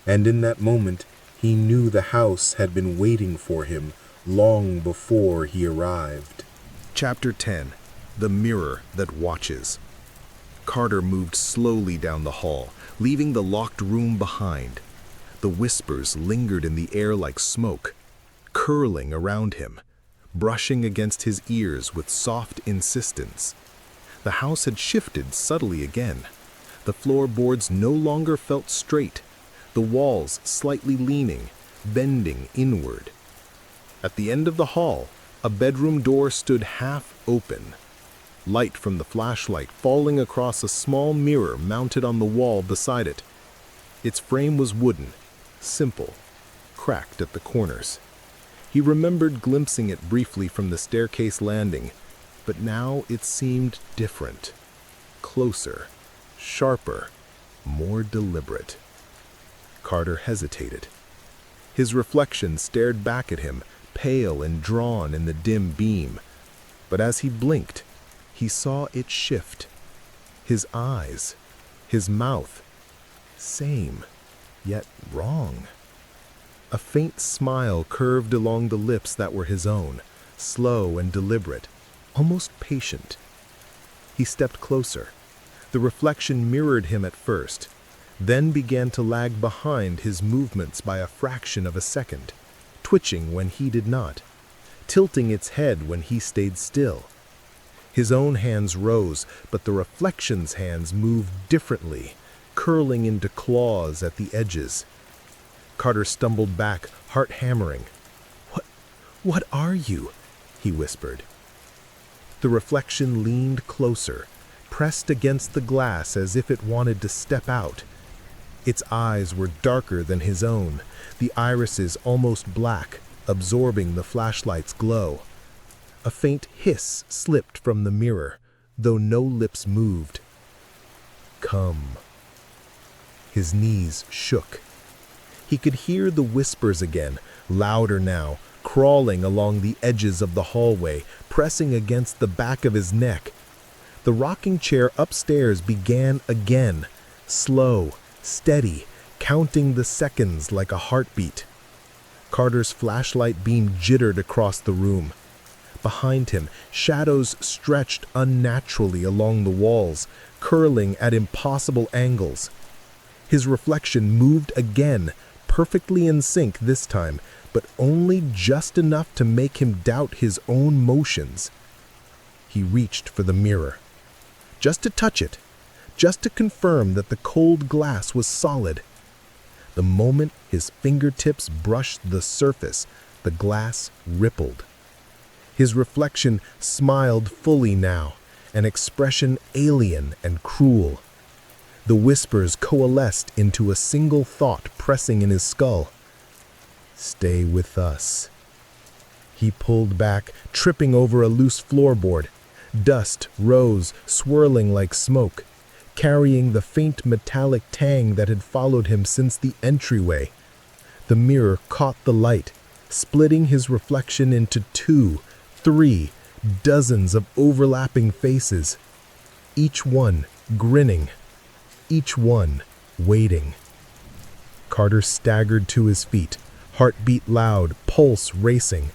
And in that moment, he knew the house had been waiting for him long before he arrived. Chapter 10. The Mirror That Watches. Carter moved slowly down the hall, leaving the locked room behind. The whispers lingered in the air like smoke, curling around him, brushing against his ears with soft insistence. The house had shifted subtly again. The floorboards no longer felt straight, the walls slightly leaning, bending inward. At the end of the hall, a bedroom door stood half open. Light from the flashlight falling across a small mirror mounted on the wall beside it. Its frame was wooden, simple, cracked at the corners. He remembered glimpsing it briefly from the staircase landing, but now it seemed different. Closer, sharper, more deliberate. Carter hesitated. His reflection stared back at him, pale and drawn in the dim beam. But as he blinked, he saw it shift. His eyes, his mouth, same, yet wrong. A faint smile curved along the lips that were his own, slow and deliberate, almost patient. He stepped closer. The reflection mirrored him at first, then began to lag behind his movements by a fraction of a second, twitching when he did not, tilting its head when he stayed still. His own hands rose, but the reflection's hands moved differently, curling into claws at the edges. Carter stumbled back, heart hammering. What are you?" he whispered. The reflection leaned closer, pressed against the glass as if it wanted to step out. Its eyes were darker than his own, the irises almost black, absorbing the flashlight's glow. A faint hiss slipped from the mirror, though no lips moved. "Come." His knees shook. He could hear the whispers again, louder now, crawling along the edges of the hallway, pressing against the back of his neck. The rocking chair upstairs began again, slow, steady, counting the seconds like a heartbeat. Carter's flashlight beam jittered across the room. Behind him, shadows stretched unnaturally along the walls, curling at impossible angles. His reflection moved again, perfectly in sync this time, but only just enough to make him doubt his own motions. He reached for the mirror. Just to touch it, just to confirm that the cold glass was solid. The moment his fingertips brushed the surface, the glass rippled. His reflection smiled fully now, an expression alien and cruel. The whispers coalesced into a single thought pressing in his skull. "Stay with us." He pulled back, tripping over a loose floorboard. Dust rose, swirling like smoke, carrying the faint metallic tang that had followed him since the entryway. The mirror caught the light, splitting his reflection into 2, 3, dozens of overlapping faces, each one grinning, each one waiting. Carter staggered to his feet, heartbeat loud, pulse racing.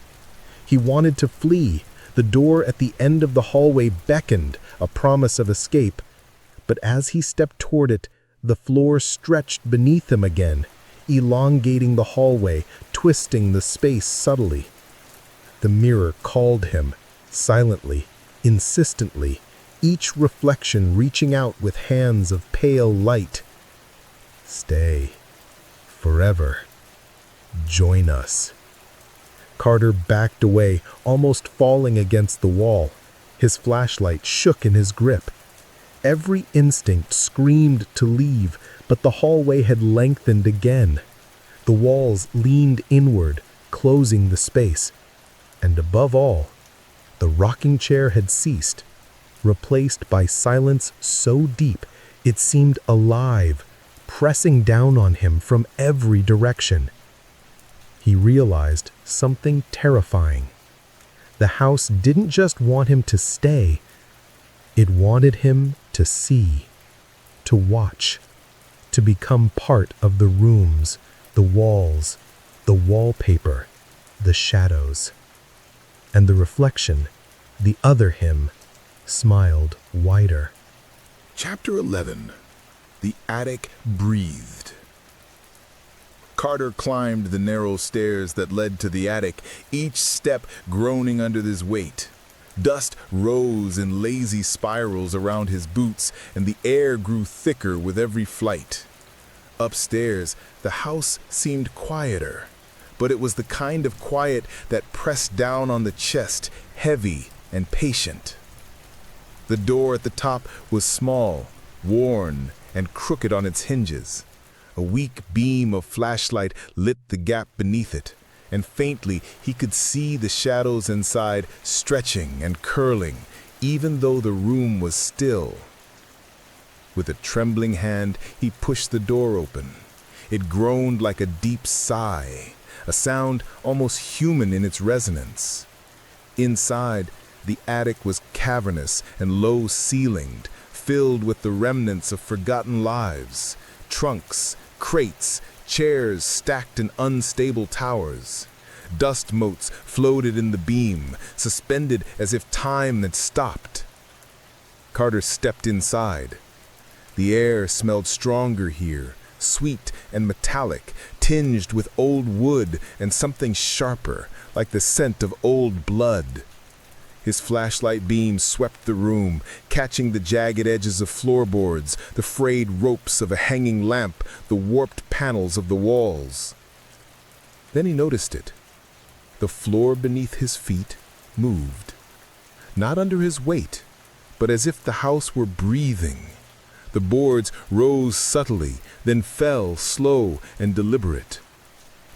He wanted to flee. The door at the end of the hallway beckoned, a promise of escape. But as he stepped toward it, the floor stretched beneath him again, elongating the hallway, twisting the space subtly. The mirror called him, silently, insistently, each reflection reaching out with hands of pale light. "Stay. Forever. Join us." Carter backed away, almost falling against the wall. His flashlight shook in his grip. Every instinct screamed to leave, but the hallway had lengthened again. The walls leaned inward, closing the space. And above all, the rocking chair had ceased, replaced by silence so deep it seemed alive, pressing down on him from every direction. He realized something terrifying. The house didn't just want him to stay, it wanted him to see, to watch, to become part of the rooms, the walls, the wallpaper, the shadows. And the reflection, the other him, smiled wider. Chapter 11. The attic breathed. Carter climbed the narrow stairs that led to the attic, each step groaning under his weight. Dust rose in lazy spirals around his boots, and the air grew thicker with every flight. Upstairs, the house seemed quieter, but it was the kind of quiet that pressed down on the chest, heavy and patient. The door at the top was small, worn, and crooked on its hinges. A weak beam of flashlight lit the gap beneath it, and faintly he could see the shadows inside stretching and curling, even though the room was still. With a trembling hand, he pushed the door open. It groaned like a deep sigh, a sound almost human in its resonance. Inside, the attic was cavernous and low-ceilinged, filled with the remnants of forgotten lives, trunks, crates, chairs stacked in unstable towers. Dust motes floated in the beam, suspended as if time had stopped. Carter stepped inside. The air smelled stronger here, sweet and metallic, tinged with old wood and something sharper, like the scent of old blood. His flashlight beam swept the room, catching the jagged edges of floorboards, the frayed ropes of a hanging lamp, the warped panels of the walls. Then he noticed it. The floor beneath his feet moved. Not under his weight, but as if the house were breathing. The boards rose subtly, then fell slow and deliberate.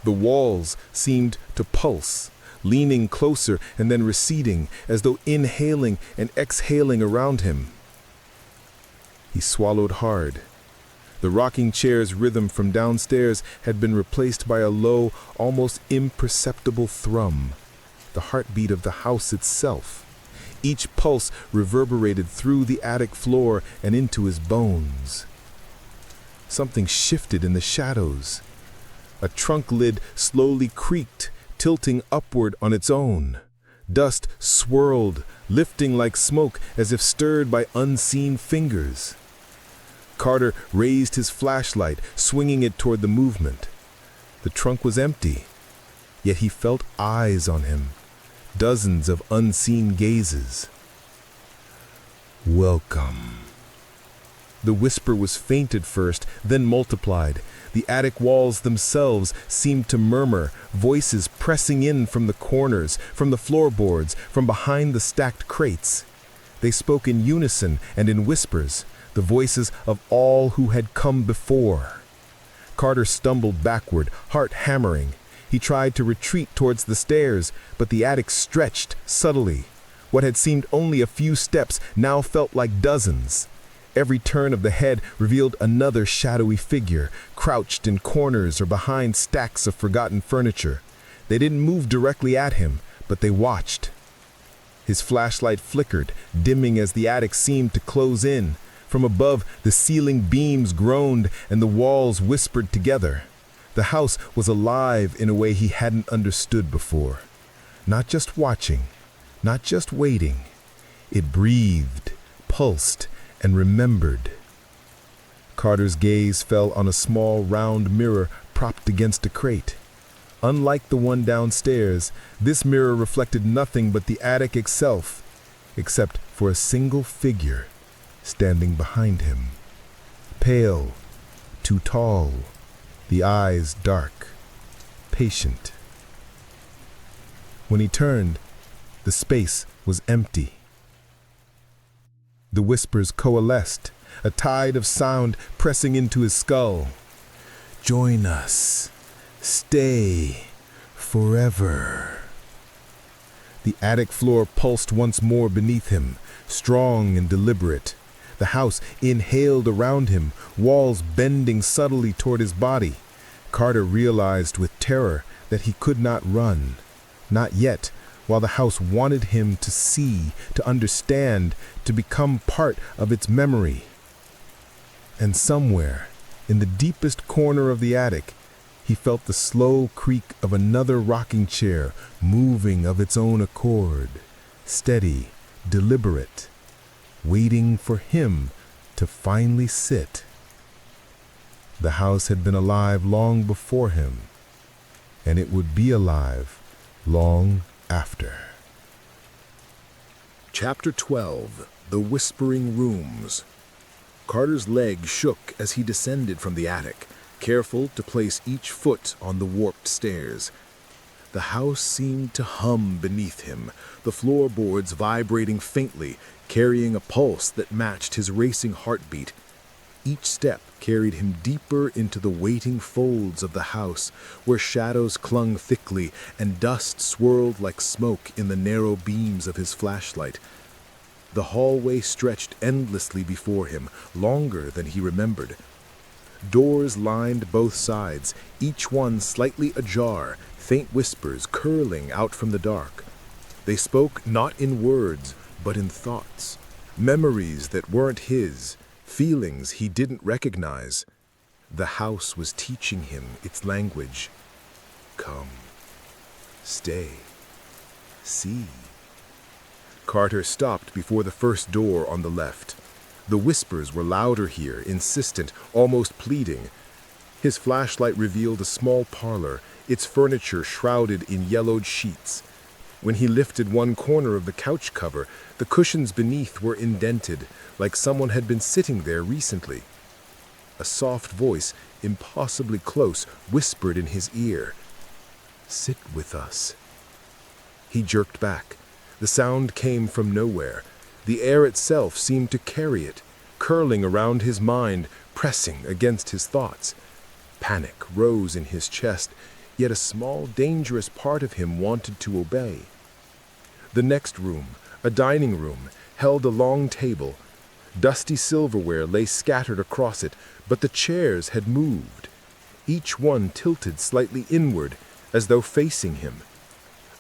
The walls seemed to pulse, leaning closer and then receding, as though inhaling and exhaling around him. He swallowed hard. The rocking chair's rhythm from downstairs had been replaced by a low, almost imperceptible thrum, the heartbeat of the house itself. Each pulse reverberated through the attic floor and into his bones. Something shifted in the shadows. A trunk lid slowly creaked, tilting upward on its own. Dust swirled, lifting like smoke as if stirred by unseen fingers. Carter raised his flashlight, swinging it toward the movement. The trunk was empty, yet he felt eyes on him, dozens of unseen gazes. "Welcome." The whisper was faint at first, then multiplied. The attic walls themselves seemed to murmur, voices pressing in from the corners, from the floorboards, from behind the stacked crates. They spoke in unison and in whispers, the voices of all who had come before. Carter stumbled backward, heart hammering. He tried to retreat towards the stairs, but the attic stretched subtly. What had seemed only a few steps now felt like dozens. Every turn of the head revealed another shadowy figure, crouched in corners or behind stacks of forgotten furniture. They didn't move directly at him, but they watched. His flashlight flickered, dimming as the attic seemed to close in. From above, the ceiling beams groaned and the walls whispered together. The house was alive in a way he hadn't understood before. Not just watching, not just waiting. It breathed, pulsed, and remembered. Carter's gaze fell on a small round mirror propped against a crate. Unlike the one downstairs, this mirror reflected nothing but the attic itself, except for a single figure standing behind him. Pale, too tall, the eyes dark, patient. When he turned, the space was empty. The whispers coalesced, a tide of sound pressing into his skull. "Join us. Stay. Forever." The attic floor pulsed once more beneath him, strong and deliberate. The house inhaled around him, walls bending subtly toward his body. Carter realized with terror that he could not run. Not yet, while the house wanted him to see, to understand, to become part of its memory. And somewhere, in the deepest corner of the attic, he felt the slow creak of another rocking chair moving of its own accord, steady, deliberate, waiting for him to finally sit. The house had been alive long before him, and it would be alive long after. Chapter 12. The Whispering Rooms. Carter's leg shook as he descended from the attic, careful to place each foot on the warped stairs. The house seemed to hum beneath him, the floorboards vibrating faintly, carrying a pulse that matched his racing heartbeat. Each step carried him deeper into the waiting folds of the house, where shadows clung thickly and dust swirled like smoke in the narrow beams of his flashlight. The hallway stretched endlessly before him, longer than he remembered. Doors lined both sides, each one slightly ajar, faint whispers curling out from the dark. They spoke not in words, but in thoughts, memories that weren't his, feelings he didn't recognize. The house was teaching him its language. Come, stay, see. Carter stopped before the first door on the left. The whispers were louder here, insistent, almost pleading. His flashlight revealed a small parlor, its furniture shrouded in yellowed sheets. When he lifted one corner of the couch cover, the cushions beneath were indented, like someone had been sitting there recently. A soft voice, impossibly close, whispered in his ear, "Sit with us." He jerked back. The sound came from nowhere. The air itself seemed to carry it, curling around his mind, pressing against his thoughts. Panic rose in his chest. yet a small, dangerous part of him wanted to obey. The next room, a dining room, held a long table. Dusty silverware lay scattered across it, but the chairs had moved, each one tilted slightly inward, as though facing him.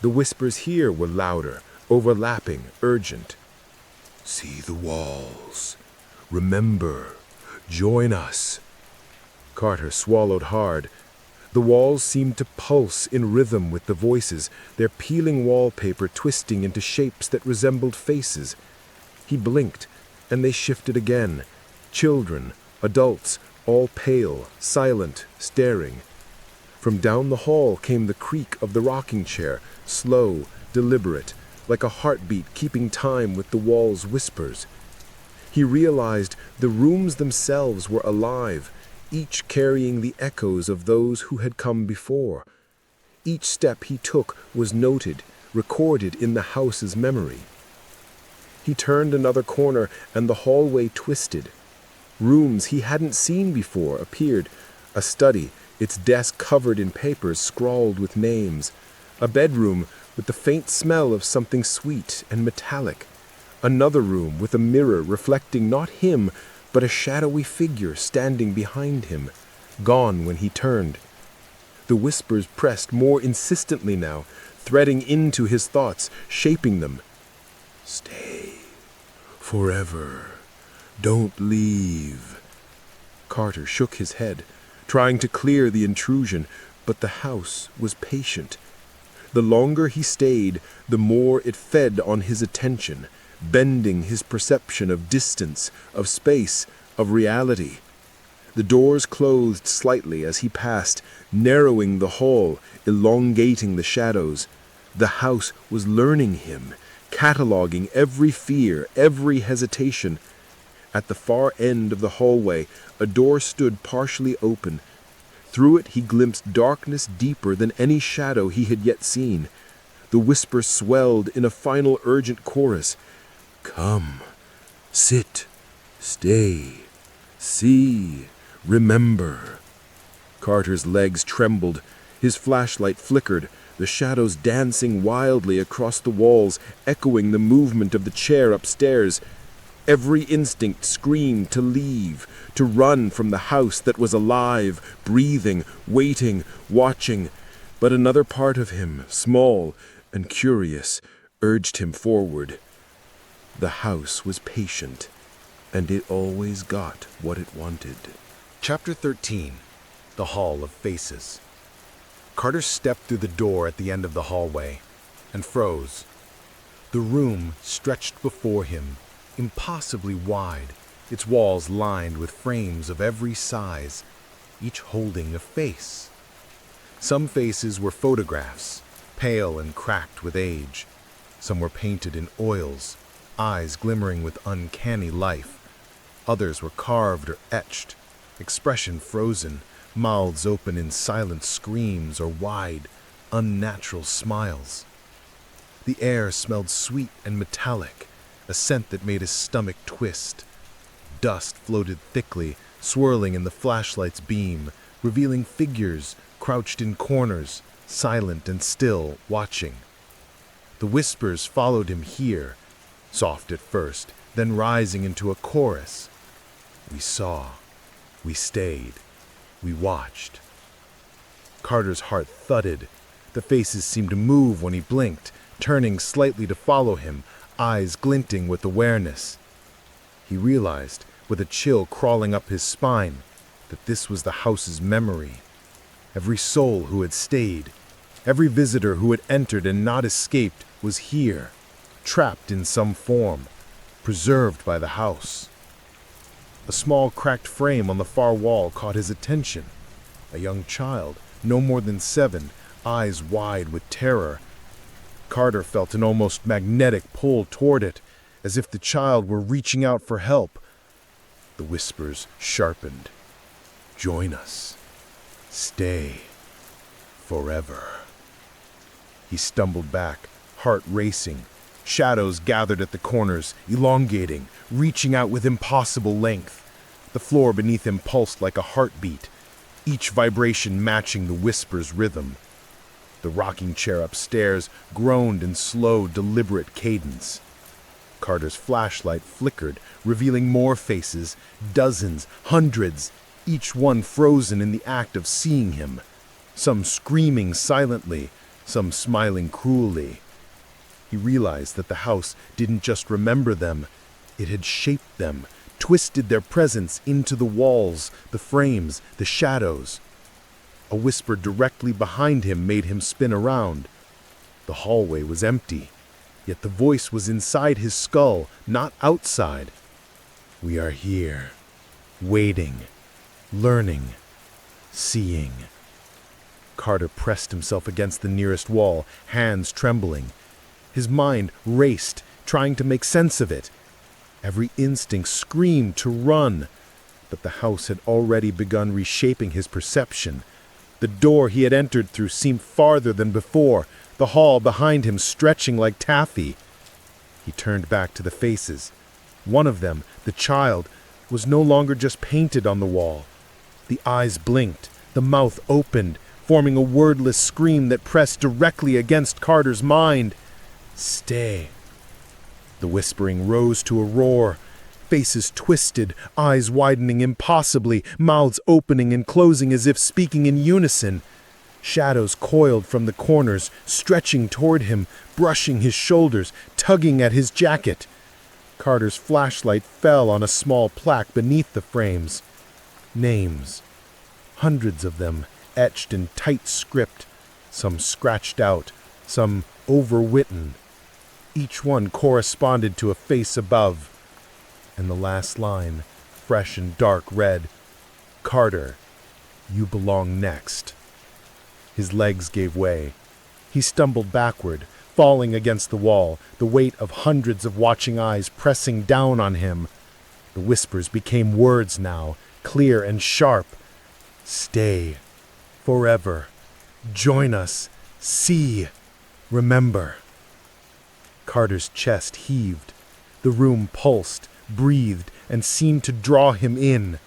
The whispers here were louder, overlapping, urgent. "See the walls. Remember. Join us." Carter swallowed hard. The walls seemed to pulse in rhythm with the voices, their peeling wallpaper twisting into shapes that resembled faces. He blinked, and they shifted again. Children, adults, all pale, silent, staring. From down the hall came the creak of the rocking chair, slow, deliberate, like a heartbeat keeping time with the wall's whispers. He realized the rooms themselves were alive, each carrying the echoes of those who had come before. Each step he took was noted, recorded in the house's memory. He turned another corner, and the hallway twisted. Rooms he hadn't seen before appeared. A study, its desk covered in papers scrawled with names. A bedroom with the faint smell of something sweet and metallic. Another room with a mirror reflecting not him, but a shadowy figure standing behind him, gone when he turned. The whispers pressed more insistently now, threading into his thoughts, shaping them. "Stay. Forever. Don't leave." Carter shook his head, trying to clear the intrusion, but the house was patient. The longer he stayed, the more it fed on his attention, bending his perception of distance, of space, of reality. The doors closed slightly as he passed, narrowing the hall, elongating the shadows. The house was learning him, cataloging every fear, every hesitation. At the far end of the hallway, a door stood partially open. Through it he glimpsed darkness deeper than any shadow he had yet seen. The whisper swelled in a final urgent chorus. "Come, sit, stay, see, remember." Carter's legs trembled. His flashlight flickered, the shadows dancing wildly across the walls, echoing the movement of the chair upstairs. Every instinct screamed to leave, to run from the house that was alive, breathing, waiting, watching. But another part of him, small and curious, urged him forward. The house was patient, and it always got what it wanted. Chapter 13. The Hall of Faces. Carter stepped through the door at the end of the hallway and froze. The room stretched before him, impossibly wide, its walls lined with frames of every size, each holding a face. Some faces were photographs, pale and cracked with age. Some were painted in oils, eyes glimmering with uncanny life. Others were carved or etched, expression frozen, mouths open in silent screams or wide, unnatural smiles. The air smelled sweet and metallic, a scent that made his stomach twist. Dust floated thickly, swirling in the flashlight's beam, revealing figures crouched in corners, silent and still, watching. The whispers followed him here, soft at first, then rising into a chorus. We saw, we stayed, we watched. Carter's heart thudded. The faces seemed to move when he blinked, turning slightly to follow him, eyes glinting with awareness. He realized, with a chill crawling up his spine, that this was the house's memory. Every soul who had stayed, every visitor who had entered and not escaped was here, trapped in some form, preserved by the house. A small cracked frame on the far wall caught his attention. A young child, no more than 7, eyes wide with terror. Carter felt an almost magnetic pull toward it, as if the child were reaching out for help. The whispers sharpened. Join us. Stay. Forever. He stumbled back, heart racing. Shadows gathered at the corners, elongating, reaching out with impossible length. The floor beneath him pulsed like a heartbeat, each vibration matching the whisper's rhythm. The rocking chair upstairs groaned in slow, deliberate cadence. Carter's flashlight flickered, revealing more faces, dozens, hundreds, each one frozen in the act of seeing him. Some screaming silently, some smiling cruelly. He realized that the house didn't just remember them, it had shaped them, twisted their presence into the walls, the frames, the shadows. A whisper directly behind him made him spin around. The hallway was empty, yet the voice was inside his skull, not outside. We are here, waiting, learning, seeing. Carter pressed himself against the nearest wall, hands trembling. His mind raced, trying to make sense of it. Every instinct screamed to run, but the house had already begun reshaping his perception. The door he had entered through seemed farther than before, the hall behind him stretching like taffy. He turned back to the faces. One of them, the child, was no longer just painted on the wall. The eyes blinked, the mouth opened, forming a wordless scream that pressed directly against Carter's mind. Stay. The whispering rose to a roar. Faces twisted, eyes widening impossibly, mouths opening and closing as if speaking in unison. Shadows coiled from the corners, stretching toward him, brushing his shoulders, tugging at his jacket. Carter's flashlight fell on a small plaque beneath the frames. Names. Hundreds of them, etched in tight script, some scratched out, some overwritten. Each one corresponded to a face above. And the last line, fresh and dark, read, Carter, you belong next. His legs gave way. He stumbled backward, falling against the wall, the weight of hundreds of watching eyes pressing down on him. The whispers became words now, clear and sharp. Stay. Forever. Join us. See. Remember. Carter's chest heaved. The room pulsed, breathed, and seemed to draw him in.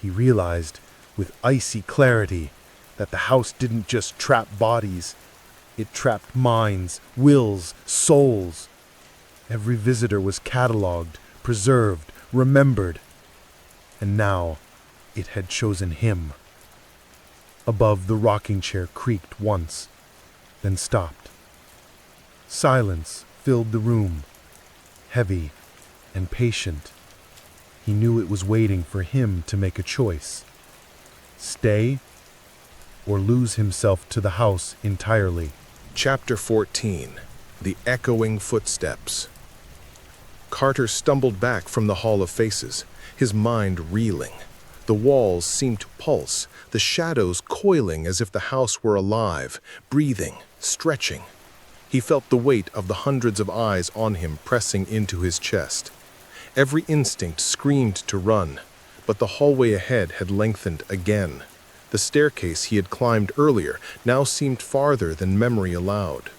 He realized, with icy clarity, that the house didn't just trap bodies. It trapped minds, wills, souls. Every visitor was catalogued, preserved, remembered. And now, it had chosen him. Above, the rocking chair creaked once, then stopped. Silence filled the room, heavy and patient. He knew it was waiting for him to make a choice. Stay or lose himself to the house entirely. Chapter 14. The Echoing Footsteps. Carter stumbled back from the Hall of Faces, his mind reeling. The walls seemed to pulse, the shadows coiling as if the house were alive, breathing, stretching. He felt the weight of the hundreds of eyes on him pressing into his chest. Every instinct screamed to run, but the hallway ahead had lengthened again. The staircase he had climbed earlier now seemed farther than memory allowed.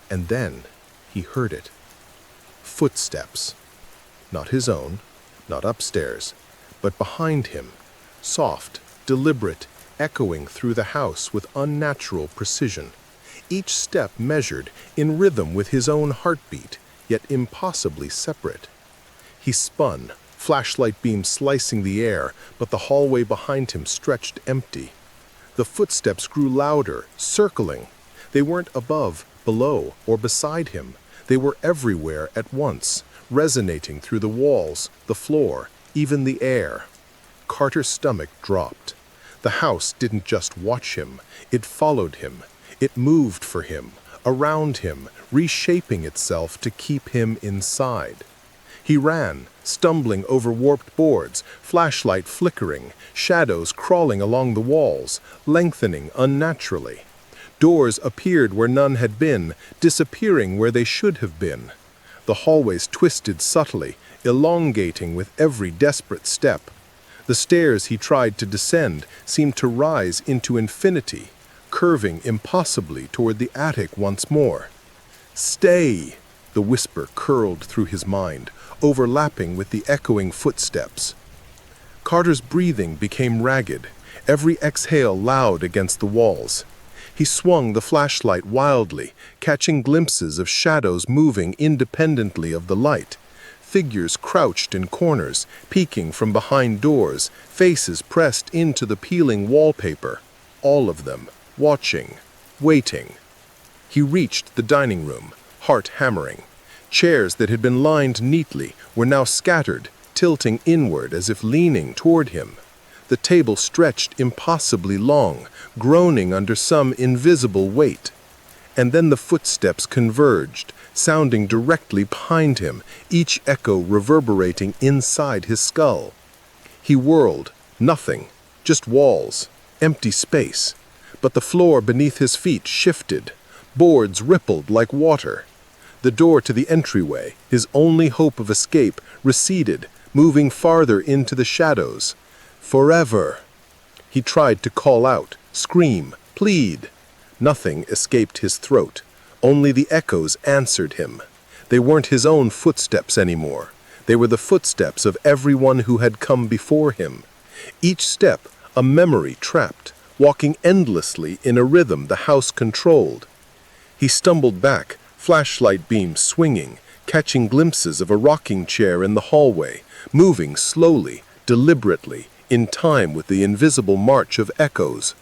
And then he heard it. Footsteps. Not his own, not upstairs, but behind him, soft, deliberate, echoing through the house with unnatural precision. Each step measured, in rhythm with his own heartbeat, yet impossibly separate. He spun, flashlight beam slicing the air, but the hallway behind him stretched empty. The footsteps grew louder, circling. They weren't above, below, or beside him. They were everywhere at once, resonating through the walls, the floor, even the air. Carter's stomach dropped. The house didn't just watch him, it followed him. It moved for him, around him, reshaping itself to keep him inside. He ran, stumbling over warped boards, flashlight flickering, shadows crawling along the walls, lengthening unnaturally. Doors appeared where none had been, disappearing where they should have been. The hallways twisted subtly, elongating with every desperate step. The stairs he tried to descend seemed to rise into infinity, curving impossibly toward the attic once more. Stay! The whisper curled through his mind, overlapping with the echoing footsteps. Carter's breathing became ragged, every exhale loud against the walls. He swung the flashlight wildly, catching glimpses of shadows moving independently of the light. Figures crouched in corners, peeking from behind doors, faces pressed into the peeling wallpaper. All of them, watching, waiting. He reached the dining room, heart hammering. Chairs that had been lined neatly were now scattered, tilting inward as if leaning toward him. The table stretched impossibly long, groaning under some invisible weight. And then the footsteps converged, sounding directly behind him, each echo reverberating inside his skull. He whirled. Nothing. Just walls. Empty space. But the floor beneath his feet shifted. Boards rippled like water. The door to the entryway, his only hope of escape, receded, moving farther into the shadows. Forever. He tried to call out, scream, plead. Nothing escaped his throat. Only the echoes answered him. They weren't his own footsteps anymore. They were the footsteps of everyone who had come before him. Each step a memory trapped, walking endlessly in a rhythm the house controlled. He stumbled back, flashlight beam swinging, catching glimpses of a rocking chair in the hallway, moving slowly, deliberately, in time with the invisible march of echoes.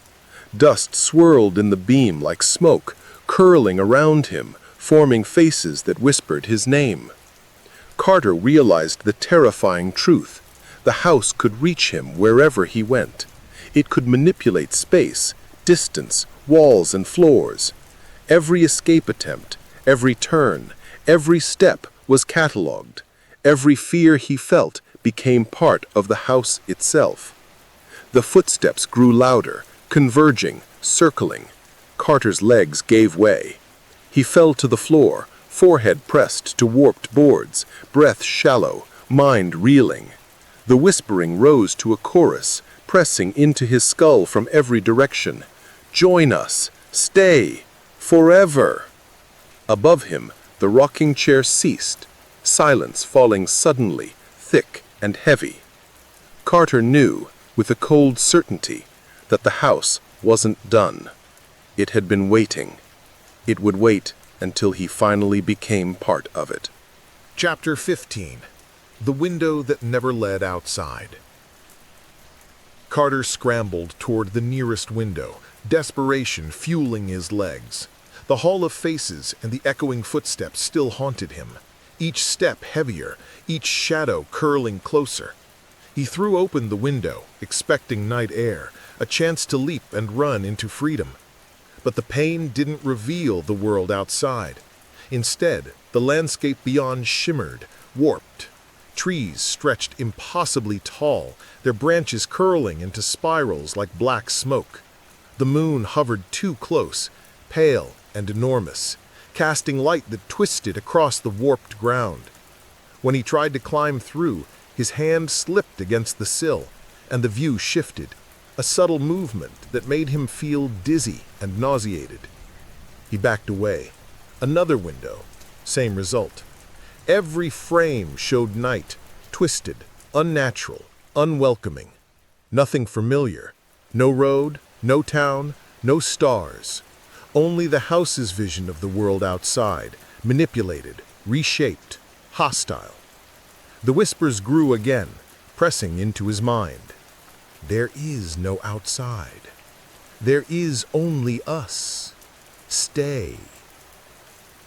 Dust swirled in the beam like smoke, curling around him, forming faces that whispered his name. Carter realized the terrifying truth. The house could reach him wherever he went. It could manipulate space, distance, walls and floors. Every escape attempt, every turn, every step was catalogued. Every fear he felt became part of the house itself. The footsteps grew louder, converging, circling. Carter's legs gave way. He fell to the floor, forehead pressed to warped boards, breath shallow, mind reeling. The whispering rose to a chorus, pressing into his skull from every direction. Join us! Stay! Forever! Above him, the rocking chair ceased, silence falling suddenly, thick and heavy. Carter knew, with a cold certainty, that the house wasn't done. It had been waiting. It would wait until he finally became part of it. Chapter 15. The Window That Never Led Outside. Carter scrambled toward the nearest window, desperation fueling his legs. The hall of faces and the echoing footsteps still haunted him, each step heavier, each shadow curling closer. He threw open the window, expecting night air, a chance to leap and run into freedom. But the pain didn't reveal the world outside. Instead, the landscape beyond shimmered, warped. Trees stretched impossibly tall, their branches curling into spirals like black smoke. The moon hovered too close, pale and enormous, casting light that twisted across the warped ground. When he tried to climb through, his hand slipped against the sill, and the view shifted, a subtle movement that made him feel dizzy and nauseated. He backed away. Another window, same result. Every frame showed night, twisted, unnatural, unwelcoming. Nothing familiar. No road, no town, no stars. Only the house's vision of the world outside, manipulated, reshaped, hostile. The whispers grew again, pressing into his mind. There is no outside. There is only us. Stay.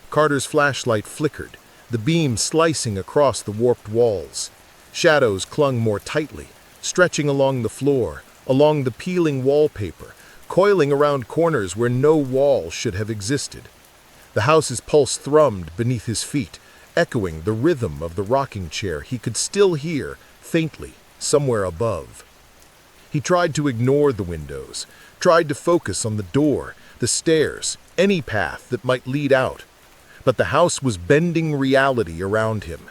Carter's flashlight flickered, the beam slicing across the warped walls. Shadows clung more tightly, stretching along the floor, along the peeling wallpaper, coiling around corners where no wall should have existed. The house's pulse thrummed beneath his feet, echoing the rhythm of the rocking chair he could still hear, faintly, somewhere above. He tried to ignore the windows, tried to focus on the door, the stairs, any path that might lead out. But the house was bending reality around him.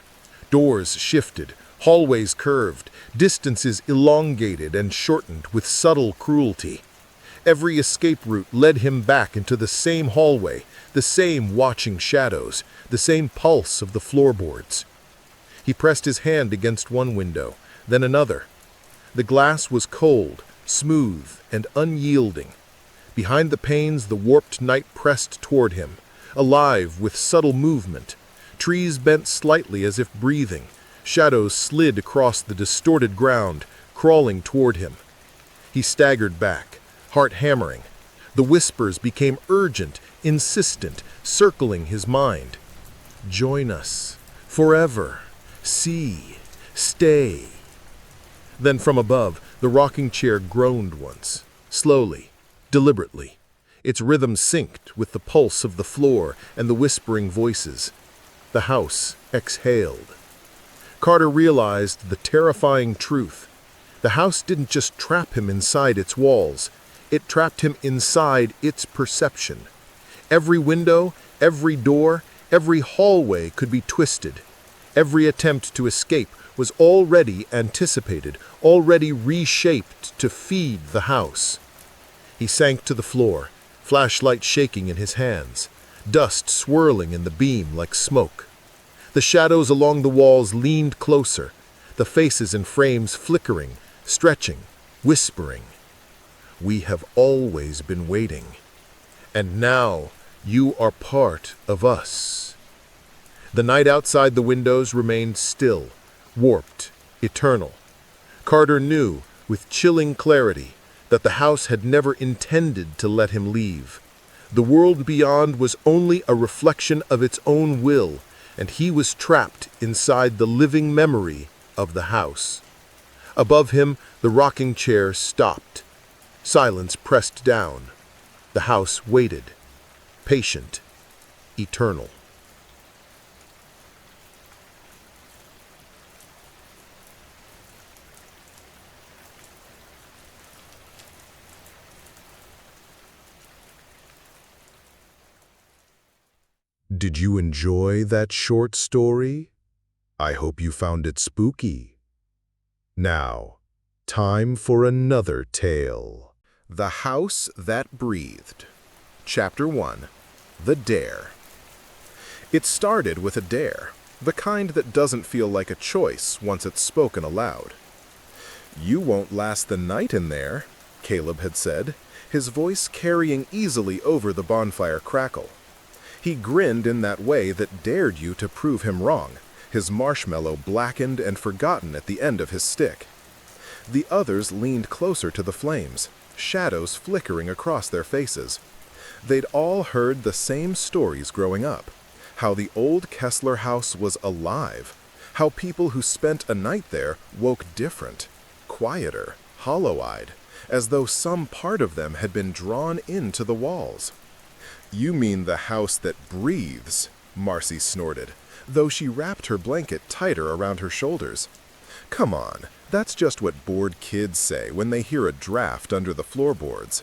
Doors shifted, hallways curved, distances elongated and shortened with subtle cruelty. Every escape route led him back into the same hallway, the same watching shadows, the same pulse of the floorboards. He pressed his hand against one window, then another. The glass was cold, smooth, and unyielding. Behind the panes, the warped night pressed toward him, alive with subtle movement. Trees bent slightly as if breathing. Shadows slid across the distorted ground, crawling toward him. He staggered back, heart hammering. The whispers became urgent, insistent, circling his mind. Join us, forever, see, stay. Then from above, the rocking chair groaned once, slowly, deliberately. Its rhythm synced with the pulse of the floor and the whispering voices. The house exhaled. Carter realized the terrifying truth. The house didn't just trap him inside its walls, it trapped him inside its perception. Every window, every door, every hallway could be twisted. Every attempt to escape was already anticipated, already reshaped to feed the house. He sank to the floor, flashlight shaking in his hands, dust swirling in the beam like smoke. The shadows along the walls leaned closer, the faces in frames flickering, stretching, whispering. We have always been waiting, and now you are part of us. The night outside the windows remained still, warped, eternal. Carter knew, with chilling clarity, that the house had never intended to let him leave. The world beyond was only a reflection of its own will, and he was trapped inside the living memory of the house. Above him, the rocking chair stopped. Silence pressed down. The house waited, patient, eternal. Did you enjoy that short story? I hope you found it spooky. Now, time for another tale. The House That Breathed. Chapter 1. The Dare. It started with a dare, the kind that doesn't feel like a choice once it's spoken aloud. "You won't last the night in there," Caleb had said, his voice carrying easily over the bonfire crackle. He grinned in that way that dared you to prove him wrong, his marshmallow blackened and forgotten at the end of his stick. The others leaned closer to the flames, shadows flickering across their faces. They'd all heard the same stories growing up, how the old Kessler house was alive, how people who spent a night there woke different, quieter, hollow-eyed, as though some part of them had been drawn into the walls. "You mean the house that breathes," Marcy snorted, though she wrapped her blanket tighter around her shoulders. "Come on, that's just what bored kids say when they hear a draft under the floorboards."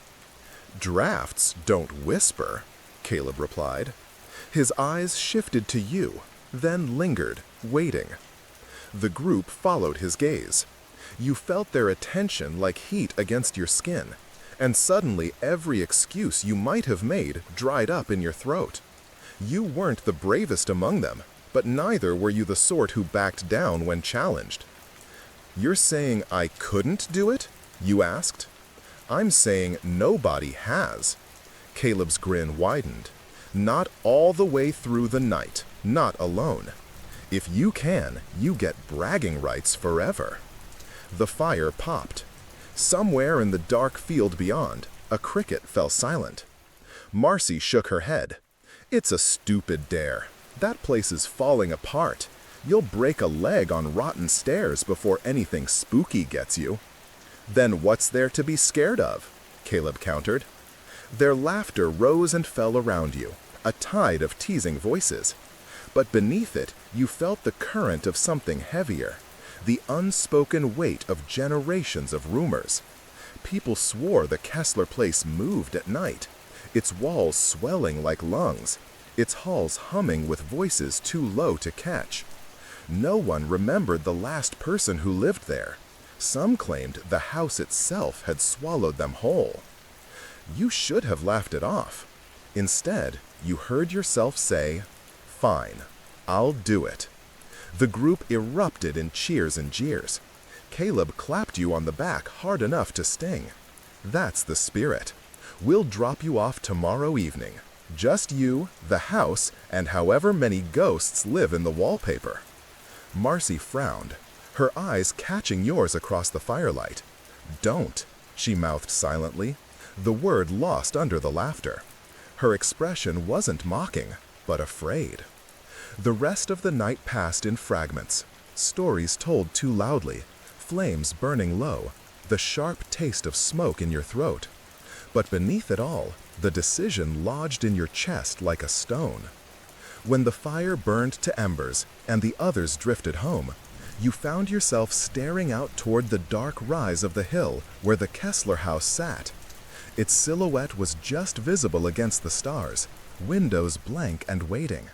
"Drafts don't whisper," Caleb replied. His eyes shifted to you, then lingered, waiting. The group followed his gaze. You felt their attention like heat against your skin, and suddenly every excuse you might have made dried up in your throat. You weren't the bravest among them, but neither were you the sort who backed down when challenged. "You're saying I couldn't do it?" you asked. "I'm saying nobody has." Caleb's grin widened. "Not all the way through the night, not alone. If you can, you get bragging rights forever." The fire popped. Somewhere in the dark field beyond, a cricket fell silent. Marcy shook her head. "It's a stupid dare. That place is falling apart. You'll break a leg on rotten stairs before anything spooky gets you." "Then what's there to be scared of?" Caleb countered. Their laughter rose and fell around you, a tide of teasing voices. But beneath it, you felt the current of something heavier, the unspoken weight of generations of rumors. People swore the Kessler place moved at night, its walls swelling like lungs, its halls humming with voices too low to catch. No one remembered the last person who lived there. Some claimed the house itself had swallowed them whole. You should have laughed it off. Instead, you heard yourself say, "Fine, I'll do it." The group erupted in cheers and jeers. Caleb clapped you on the back hard enough to sting. That's the spirit. We'll drop you off tomorrow evening. Just you, the house, and however many ghosts live in the wallpaper." Marcy frowned, her eyes catching yours across the firelight. "Don't," she mouthed silently, the word lost under the laughter. Her expression wasn't mocking, but afraid. The rest of the night passed in fragments, stories told too loudly, flames burning low, the sharp taste of smoke in your throat. But beneath it all, the decision lodged in your chest like a stone. When the fire burned to embers and the others drifted home, you found yourself staring out toward the dark rise of the hill where the Kessler house sat. Its silhouette was just visible against the stars, windows blank and waiting.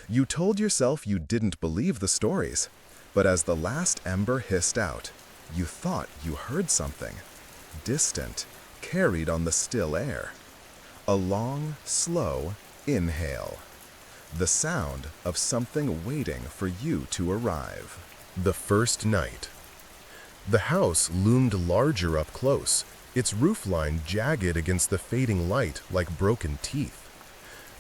You told yourself you didn't believe the stories, but as the last ember hissed out, you thought you heard something, distant, carried on the still air. A long, slow inhale. The sound of something waiting for you to arrive. The first night. The house loomed larger up close, its roofline jagged against the fading light like broken teeth.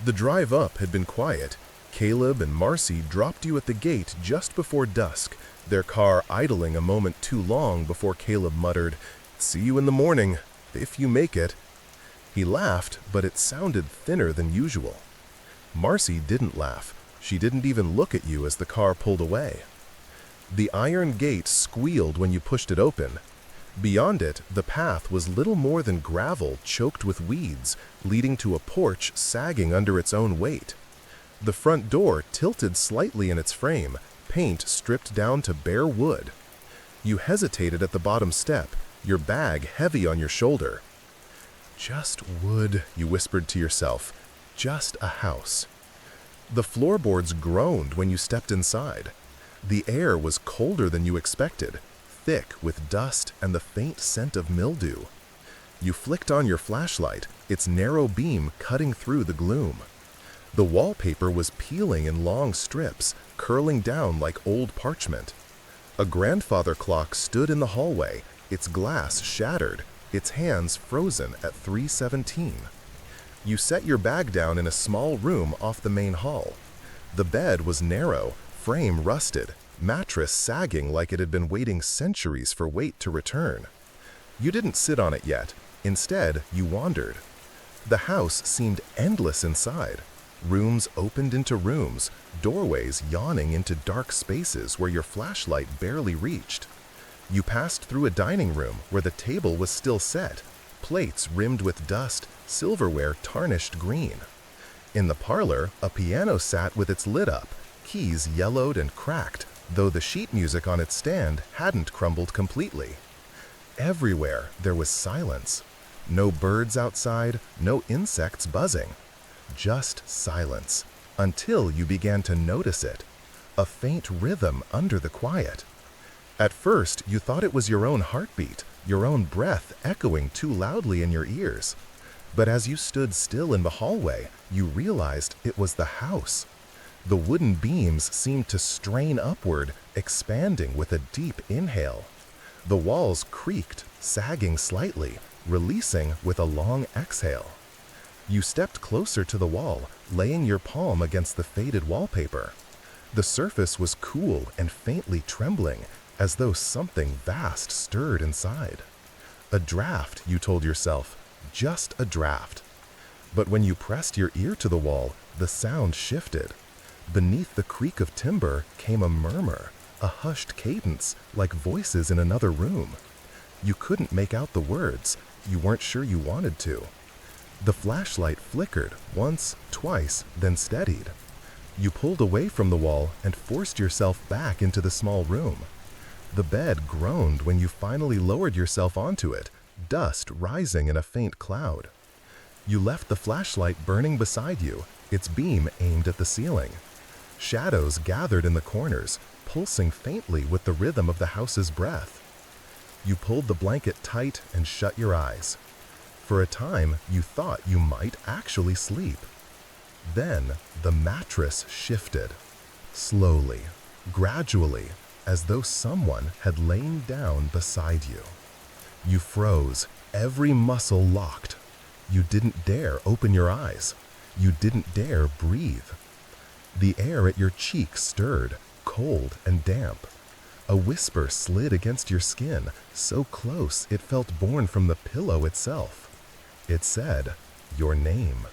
The drive up had been quiet. Caleb and Marcy dropped you at the gate just before dusk, their car idling a moment too long before Caleb muttered, "See you in the morning, if you make it." He laughed, but it sounded thinner than usual. Marcy didn't laugh. She didn't even look at you as the car pulled away. The iron gate squealed when you pushed it open. Beyond it, the path was little more than gravel choked with weeds, leading to a porch sagging under its own weight. The front door tilted slightly in its frame, paint stripped down to bare wood. You hesitated at the bottom step, your bag heavy on your shoulder. "Just wood," you whispered to yourself. "Just a house." The floorboards groaned when you stepped inside. The air was colder than you expected, thick with dust and the faint scent of mildew. You flicked on your flashlight, its narrow beam cutting through the gloom. The wallpaper was peeling in long strips, curling down like old parchment. A grandfather clock stood in the hallway, its glass shattered, its hands frozen at 3:17. You set your bag down in a small room off the main hall. The bed was narrow, frame rusted, mattress sagging like it had been waiting centuries for weight to return. You didn't sit on it yet. Instead, you wandered. The house seemed endless inside. Rooms opened into rooms, doorways yawning into dark spaces where your flashlight barely reached. You passed through a dining room where the table was still set, plates rimmed with dust, silverware tarnished green. In the parlor, a piano sat with its lid up, keys yellowed and cracked, though the sheet music on its stand hadn't crumbled completely. Everywhere there was silence. No birds outside, no insects buzzing. Just silence, until you began to notice it, a faint rhythm under the quiet. At first, you thought it was your own heartbeat, your own breath echoing too loudly in your ears. But as you stood still in the hallway, you realized it was the house. The wooden beams seemed to strain upward, expanding with a deep inhale. The walls creaked, sagging slightly, releasing with a long exhale. You stepped closer to the wall, laying your palm against the faded wallpaper. The surface was cool and faintly trembling, as though something vast stirred inside. A draft, you told yourself, just a draft. But when you pressed your ear to the wall, the sound shifted. Beneath the creak of timber came a murmur, a hushed cadence, like voices in another room. You couldn't make out the words. You weren't sure you wanted to. The flashlight flickered once, twice, then steadied. You pulled away from the wall and forced yourself back into the small room. The bed groaned when you finally lowered yourself onto it, dust rising in a faint cloud. You left the flashlight burning beside you, its beam aimed at the ceiling. Shadows gathered in the corners, pulsing faintly with the rhythm of the house's breath. You pulled the blanket tight and shut your eyes. For a time, you thought you might actually sleep. Then, the mattress shifted. Slowly, gradually, as though someone had lain down beside you. You froze, every muscle locked. You didn't dare open your eyes. You didn't dare breathe. The air at your cheek stirred, cold and damp. A whisper slid against your skin, so close it felt born from the pillow itself. It said, your name.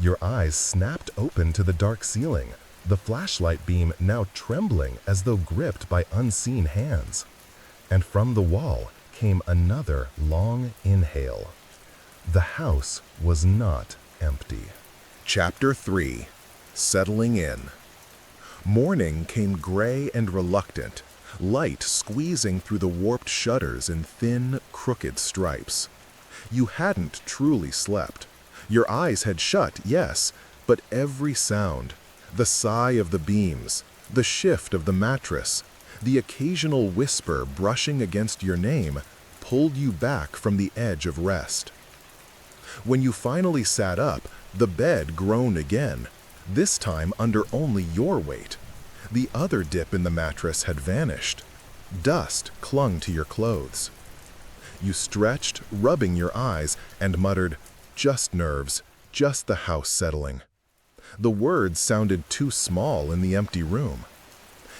Your eyes snapped open to the dark ceiling, the flashlight beam now trembling as though gripped by unseen hands. And from the wall came another long inhale. The house was not empty. Chapter 3. Settling in. Morning came gray and reluctant, light squeezing through the warped shutters in thin, crooked stripes. You hadn't truly slept. Your eyes had shut, yes, but every sound, the sigh of the beams, the shift of the mattress, the occasional whisper brushing against your name, pulled you back from the edge of rest. When you finally sat up, the bed groaned again, this time under only your weight. The other dip in the mattress had vanished. Dust clung to your clothes. You stretched, rubbing your eyes, and muttered, "Just nerves, just the house settling." The words sounded too small in the empty room.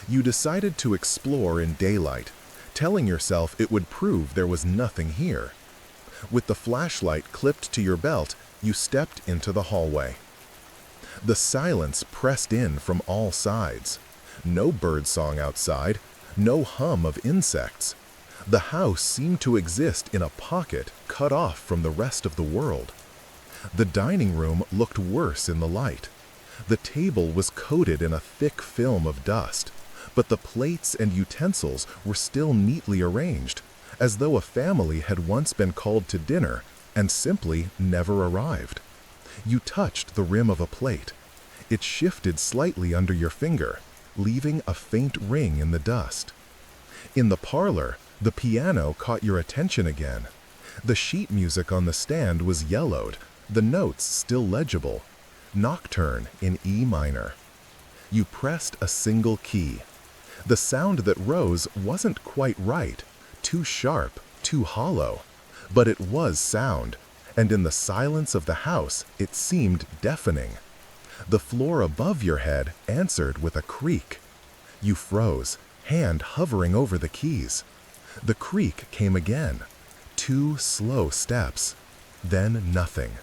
You decided to explore in daylight, telling yourself it would prove there was nothing here. With the flashlight clipped to your belt, you stepped into the hallway. The silence pressed in from all sides. No birdsong outside, no hum of insects. The house seemed to exist in a pocket cut off from the rest of the world. The dining room looked worse in the light. The table was coated in a thick film of dust, but the plates and utensils were still neatly arranged, as though a family had once been called to dinner and simply never arrived. You touched the rim of a plate. It shifted slightly under your finger, leaving a faint ring in the dust. In the parlor, the piano caught your attention again. The sheet music on the stand was yellowed, the notes still legible. Nocturne in E minor. You pressed a single key. The sound that rose wasn't quite right, too sharp, too hollow, but it was sound, and in the silence of the house it seemed deafening. The floor above your head answered with a creak. You froze, hand hovering over the keys. The creak came again. 2 slow steps. Then nothing.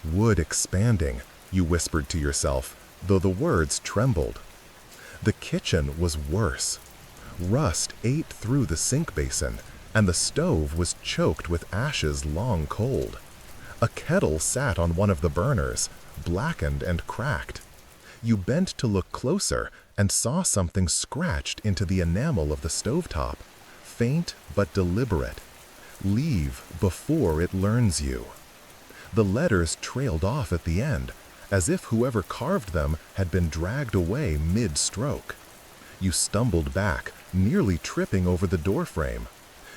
Wood expanding, you whispered to yourself, though the words trembled. The kitchen was worse. Rust ate through the sink basin, and the stove was choked with ashes long cold. A kettle sat on one of the burners, blackened and cracked. You bent to look closer and saw something scratched into the enamel of the stovetop, faint but deliberate. Leave before it learns you. The letters trailed off at the end, as if whoever carved them had been dragged away mid-stroke. You stumbled back, nearly tripping over the doorframe.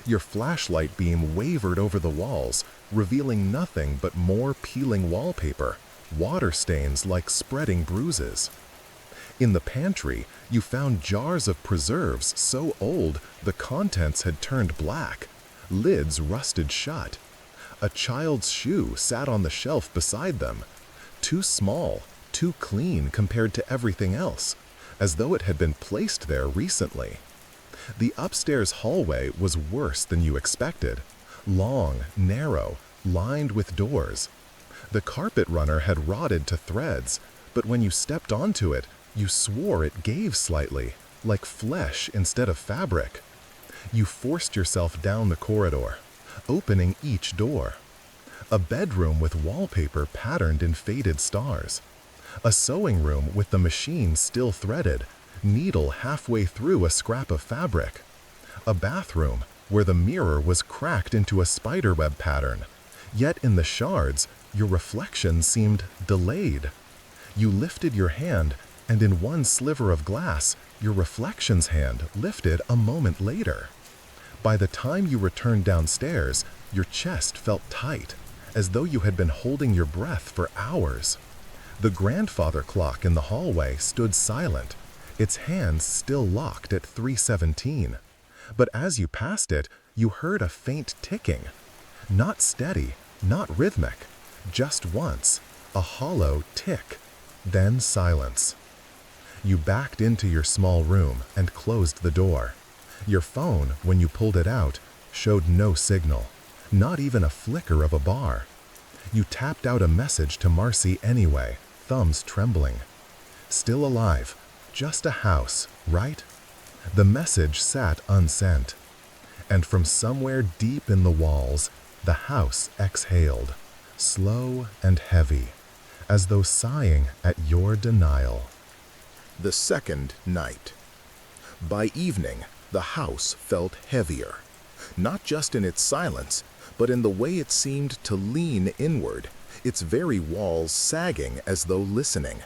Your flashlight beam wavered over the walls, revealing nothing but more peeling wallpaper, water stains like spreading bruises. In the pantry, you found jars of preserves so old the contents had turned black, lids rusted shut. A child's shoe sat on the shelf beside them, too small, too clean compared to everything else, as though it had been placed there recently. The upstairs hallway was worse than you expected, long, narrow, lined with doors. The carpet runner had rotted to threads, but when you stepped onto it, you swore it gave slightly, like flesh instead of fabric. You forced yourself down the corridor, opening each door. A bedroom with wallpaper patterned in faded stars. A sewing room with the machine still threaded, needle halfway through a scrap of fabric. A bathroom where the mirror was cracked into a spiderweb pattern, yet in the shards, your reflection seemed delayed. You lifted your hand, and in one sliver of glass, your reflection's hand lifted a moment later. By the time you returned downstairs, your chest felt tight, as though you had been holding your breath for hours. The grandfather clock in the hallway stood silent, its hands still locked at 3:17. But as you passed it, you heard a faint ticking. Not steady, not rhythmic, Just once, a hollow tick, then silence. You backed into your small room and closed the door. Your phone, when you pulled it out, showed no signal, not even a flicker of a bar. You tapped out a message to Marcy anyway, thumbs trembling. Still alive, just a house, right? The message sat unsent. And from somewhere deep in the walls, the house exhaled, slow and heavy, as though sighing at your denial. The second night. By evening, the house felt heavier, not just in its silence, but in the way it seemed to lean inward, its very walls sagging as though listening.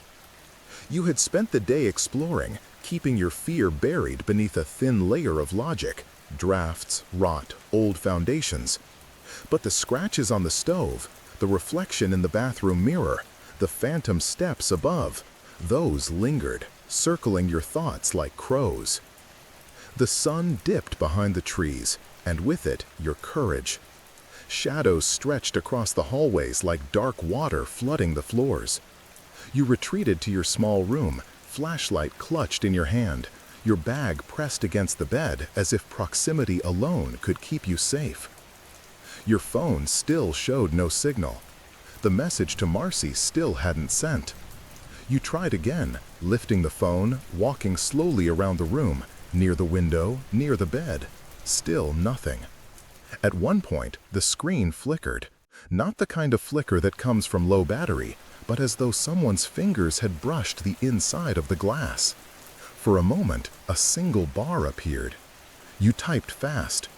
You had spent the day exploring, keeping your fear buried beneath a thin layer of logic, drafts, rot, old foundations. But the scratches on the stove, the reflection in the bathroom mirror, the phantom steps above, those lingered, circling your thoughts like crows. The sun dipped behind the trees, and with it, your courage. Shadows stretched across the hallways like dark water flooding the floors. You retreated to your small room, flashlight clutched in your hand, your bag pressed against the bed as if proximity alone could keep you safe. Your phone still showed no signal. The message to Marcy still hadn't sent. You tried again, lifting the phone, walking slowly around the room, near the window, near the bed. Still nothing. At one point, the screen flickered. Not the kind of flicker that comes from low battery, but as though someone's fingers had brushed the inside of the glass. For a moment, a single bar appeared. You typed fast.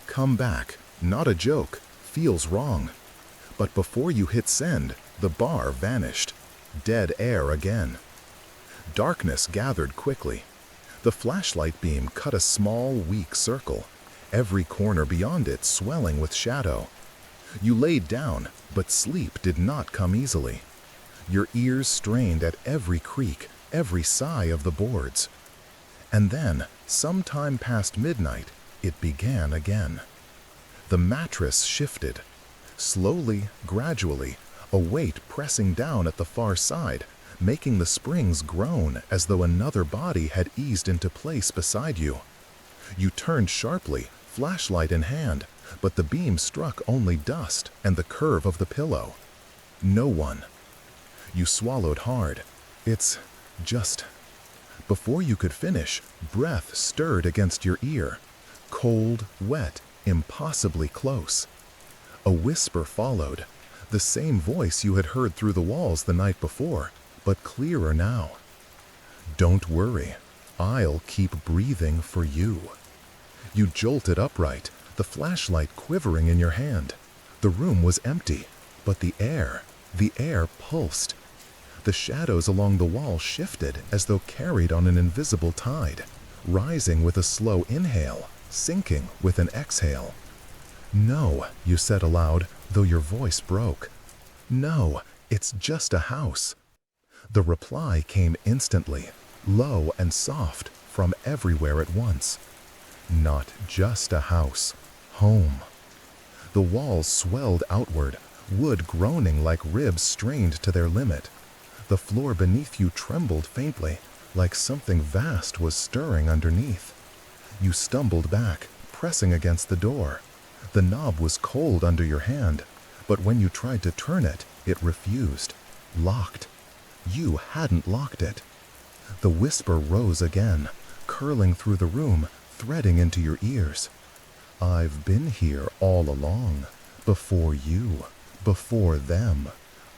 Come back, not a joke, feels wrong. But before you hit send, the bar vanished. Dead air again. Darkness gathered quickly. The flashlight beam cut a small, weak circle, every corner beyond it swelling with shadow. You laid down, but sleep did not come easily. Your ears strained at every creak, every sigh of the boards. And then, sometime past midnight, it began again. The mattress shifted. Slowly, gradually, a weight pressing down at the far side, making the springs groan as though another body had eased into place beside you. You turned sharply, flashlight in hand, but the beam struck only dust and the curve of the pillow. No one. You swallowed hard. It's just... Before you could finish, breath stirred against your ear. Cold, wet, impossibly close. A whisper followed, the same voice you had heard through the walls the night before, but clearer now. Don't worry, I'll keep breathing for you. You jolted upright, the flashlight quivering in your hand. The room was empty, but the air pulsed. The shadows along the wall shifted as though carried on an invisible tide, rising with a slow inhale, sinking with an exhale. No, you said aloud, though your voice broke. No, it's just a house. The reply came instantly, low and soft, from everywhere at once. Not just a house, home. The walls swelled outward, wood groaning like ribs strained to their limit. The floor beneath you trembled faintly, like something vast was stirring underneath. You stumbled back, pressing against the door. The knob was cold under your hand, but when you tried to turn it, it refused. Locked. You hadn't locked it. The whisper rose again, curling through the room, threading into your ears. I've been here all along, before you, before them.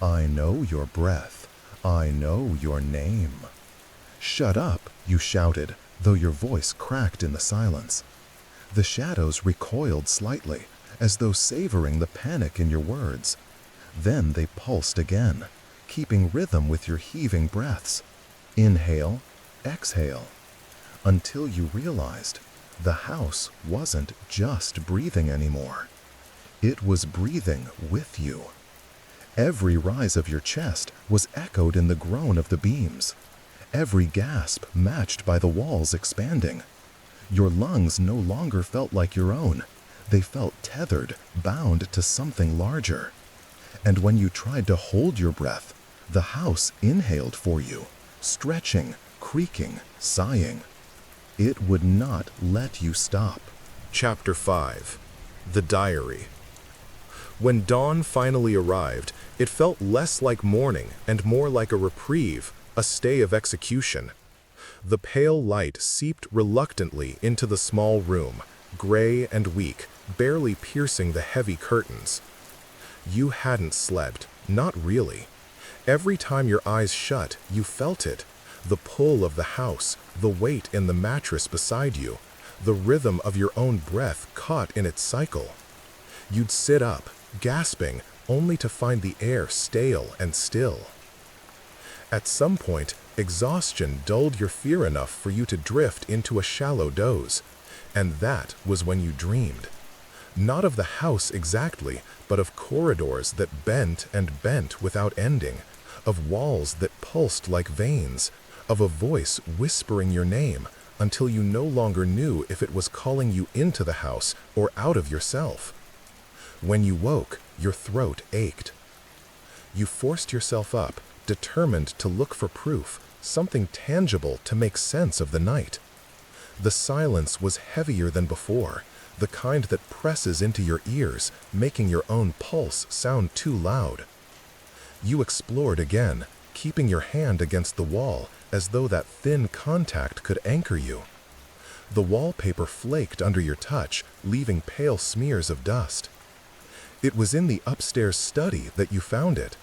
I know your breath. I know your name. Shut up, you shouted, though your voice cracked in the silence. The shadows recoiled slightly, as though savoring the panic in your words. Then they pulsed again, keeping rhythm with your heaving breaths. Inhale, exhale, until you realized the house wasn't just breathing anymore. It was breathing with you. Every rise of your chest was echoed in the groan of the beams, every gasp matched by the walls expanding. Your lungs no longer felt like your own. They felt tethered, bound to something larger. And when you tried to hold your breath, the house inhaled for you, stretching, creaking, sighing. It would not let you stop. Chapter 5. The Diary. When dawn finally arrived, it felt less like morning and more like a reprieve, a stay of execution. The pale light seeped reluctantly into the small room, gray and weak, barely piercing the heavy curtains. You hadn't slept, not really. Every time your eyes shut, you felt it. The pull of the house, the weight in the mattress beside you, the rhythm of your own breath caught in its cycle. You'd sit up, gasping, only to find the air stale and still. At some point, exhaustion dulled your fear enough for you to drift into a shallow doze, and that was when you dreamed. Not of the house exactly, but of corridors that bent and bent without ending, of walls that pulsed like veins, of a voice whispering your name until you no longer knew if it was calling you into the house or out of yourself. When you woke, your throat ached. You forced yourself up, determined to look for proof, something tangible to make sense of the night. The silence was heavier than before, the kind that presses into your ears, making your own pulse sound too loud. You explored again, keeping your hand against the wall as though that thin contact could anchor you. The wallpaper flaked under your touch, leaving pale smears of dust. It was in the upstairs study that you found it,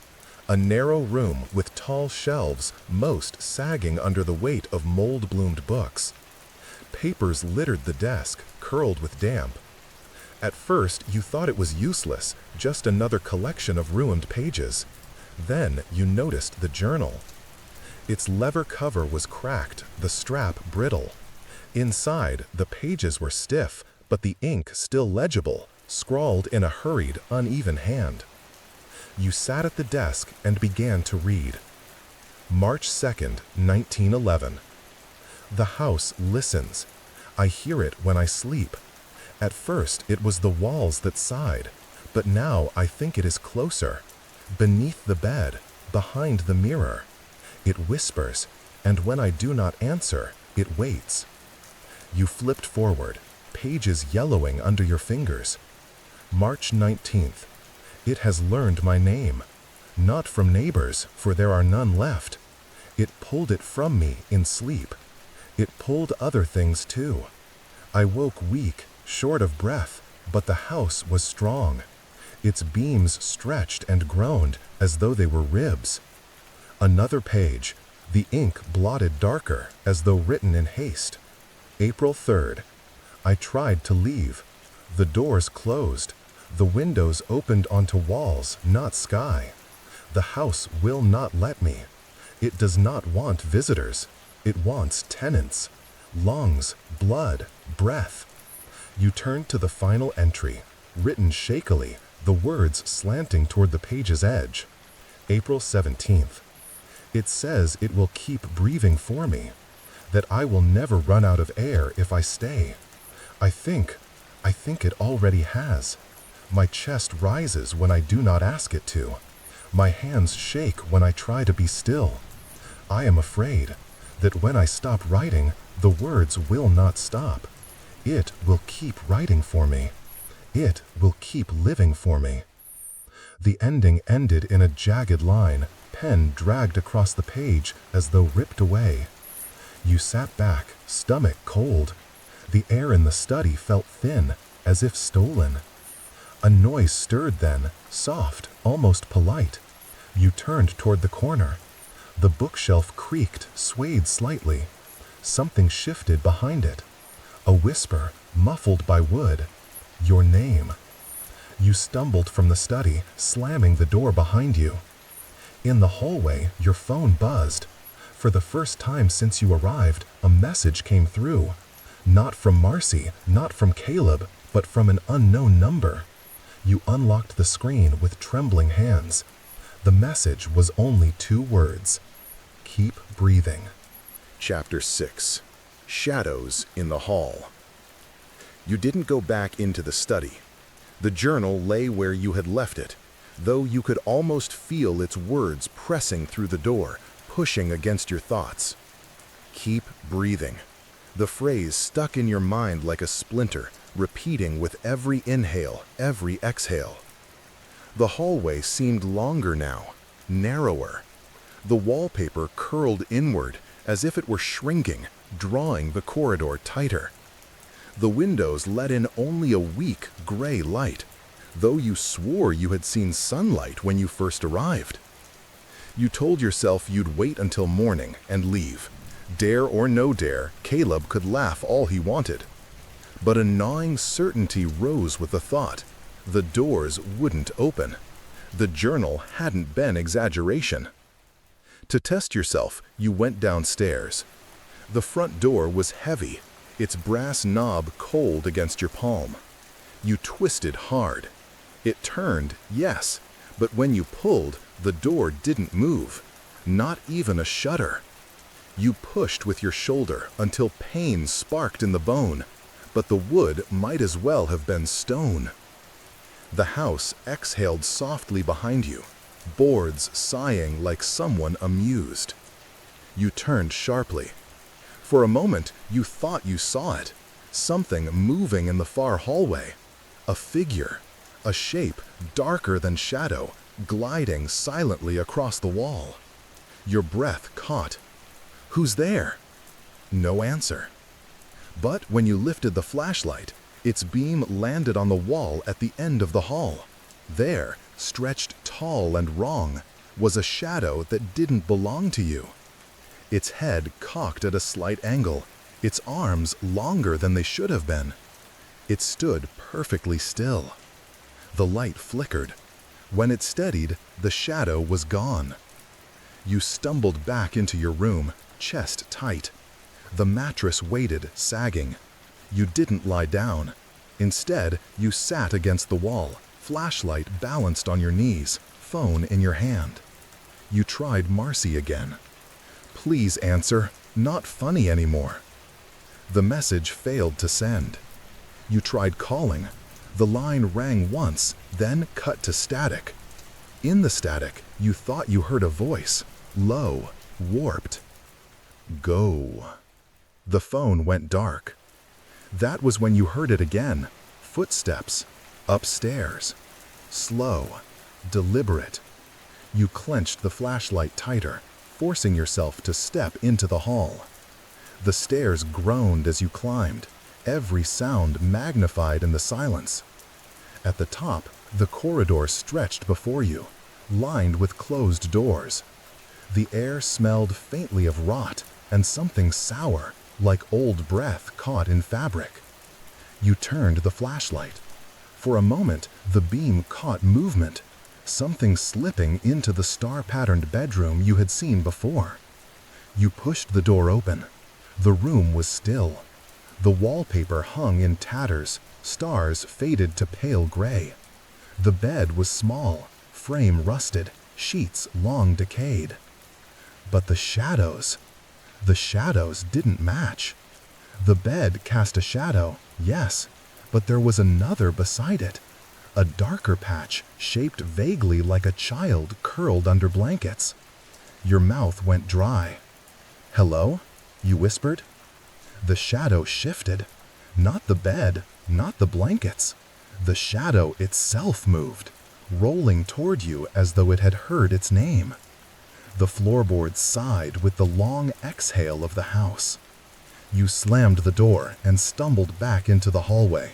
a narrow room with tall shelves, most sagging under the weight of mold-bloomed books. Papers littered the desk, curled with damp. At first, you thought it was useless, just another collection of ruined pages. Then you noticed the journal. Its leather cover was cracked, the strap brittle. Inside, the pages were stiff, but the ink still legible, scrawled in a hurried, uneven hand. You sat at the desk and began to read. March 2nd, 1911. The house listens. I hear it when I sleep. At first, it was the walls that sighed, but now I think it is closer. Beneath the bed, behind the mirror. It whispers, and when I do not answer, it waits. You flipped forward, pages yellowing under your fingers. March 19th. It has learned my name. Not from neighbors, for there are none left. It pulled it from me in sleep. It pulled other things too. I woke weak, short of breath, but the house was strong. Its beams stretched and groaned as though they were ribs. Another page, the ink blotted darker as though written in haste. April 3rd. I tried to leave. The doors closed. The windows opened onto walls, not sky. The house will not let me. It does not want visitors. It wants tenants. Lungs, blood, breath. You turned to the final entry, written shakily, the words slanting toward the page's edge. April 17th. It says it will keep breathing for me, that I will never run out of air if I stay. I think it already has. My chest rises when I do not ask it to. My hands shake when I try to be still. I am afraid that when I stop writing, the words will not stop. It will keep writing for me. It will keep living for me. The ending ended in a jagged line, pen dragged across the page as though ripped away. You sat back, stomach cold. The air in the study felt thin, as if stolen. A noise stirred then, soft, almost polite. You turned toward the corner. The bookshelf creaked, swayed slightly. Something shifted behind it. A whisper, muffled by wood. Your name. You stumbled from the study, slamming the door behind you. In the hallway, your phone buzzed. For the first time since you arrived, a message came through. Not from Marcy, not from Caleb, but from an unknown number. You unlocked the screen with trembling hands. The message was only 2 words. Keep breathing. Chapter 6. Shadows in the Hall. You didn't go back into the study. The journal lay where you had left it, though you could almost feel its words pressing through the door, pushing against your thoughts. Keep breathing. The phrase stuck in your mind like a splinter, repeating with every inhale, every exhale. The hallway seemed longer now, narrower. The wallpaper curled inward, as if it were shrinking, drawing the corridor tighter. The windows let in only a weak, gray light, though you swore you had seen sunlight when you first arrived. You told yourself you'd wait until morning and leave. Dare or no dare, Caleb could laugh all he wanted. But a gnawing certainty rose with the thought. The doors wouldn't open. The journal hadn't been exaggeration. To test yourself, you went downstairs. The front door was heavy, its brass knob cold against your palm. You twisted hard. It turned, yes, but when you pulled, the door didn't move, not even a shudder. You pushed with your shoulder until pain sparked in the bone, but the wood might as well have been stone. The house exhaled softly behind you, boards sighing like someone amused. You turned sharply. For a moment, you thought you saw it, something moving in the far hallway. A figure, a shape darker than shadow, gliding silently across the wall. Your breath caught. Who's there? No answer. But when you lifted the flashlight, its beam landed on the wall at the end of the hall. There, stretched tall and wrong, was a shadow that didn't belong to you. Its head cocked at a slight angle, its arms longer than they should have been. It stood perfectly still. The light flickered. When it steadied, the shadow was gone. You stumbled back into your room, chest tight. The mattress waited, sagging. You didn't lie down. Instead, you sat against the wall, flashlight balanced on your knees, phone in your hand. You tried Marcy again. Please answer, not funny anymore. The message failed to send. You tried calling. The line rang once, then cut to static. In the static, you thought you heard a voice, low, warped. Go. The phone went dark. That was when you heard it again. Footsteps. Upstairs. Slow. Deliberate. You clenched the flashlight tighter, forcing yourself to step into the hall. The stairs groaned as you climbed, every sound magnified in the silence. At the top, the corridor stretched before you, lined with closed doors. The air smelled faintly of rot and something sour, like old breath caught in fabric. You turned the flashlight. For a moment, the beam caught movement, something slipping into the star-patterned bedroom you had seen before. You pushed the door open. The room was still. The wallpaper hung in tatters, stars faded to pale gray. The bed was small, frame rusted, sheets long decayed. But the shadows didn't match. The bed cast a shadow, yes, but there was another beside it, a darker patch shaped vaguely like a child curled under blankets. Your mouth went dry. "Hello?" you whispered. The shadow shifted. Not the bed, not the blankets. The shadow itself moved, rolling toward you as though it had heard its name. The floorboards sighed with the long exhale of the house. You slammed the door and stumbled back into the hallway.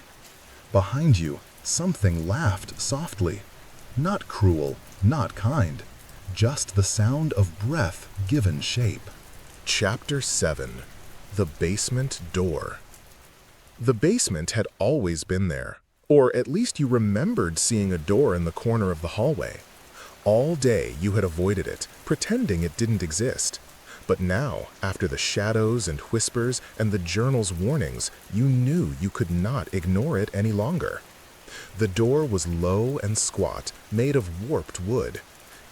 Behind you, something laughed softly. Not cruel, not kind, just the sound of breath given shape. Chapter 7. The Basement Door. The basement had always been there, or at least you remembered seeing a door in the corner of the hallway. All day you had avoided it, pretending it didn't exist. But now, after the shadows and whispers and the journal's warnings, you knew you could not ignore it any longer. The door was low and squat, made of warped wood.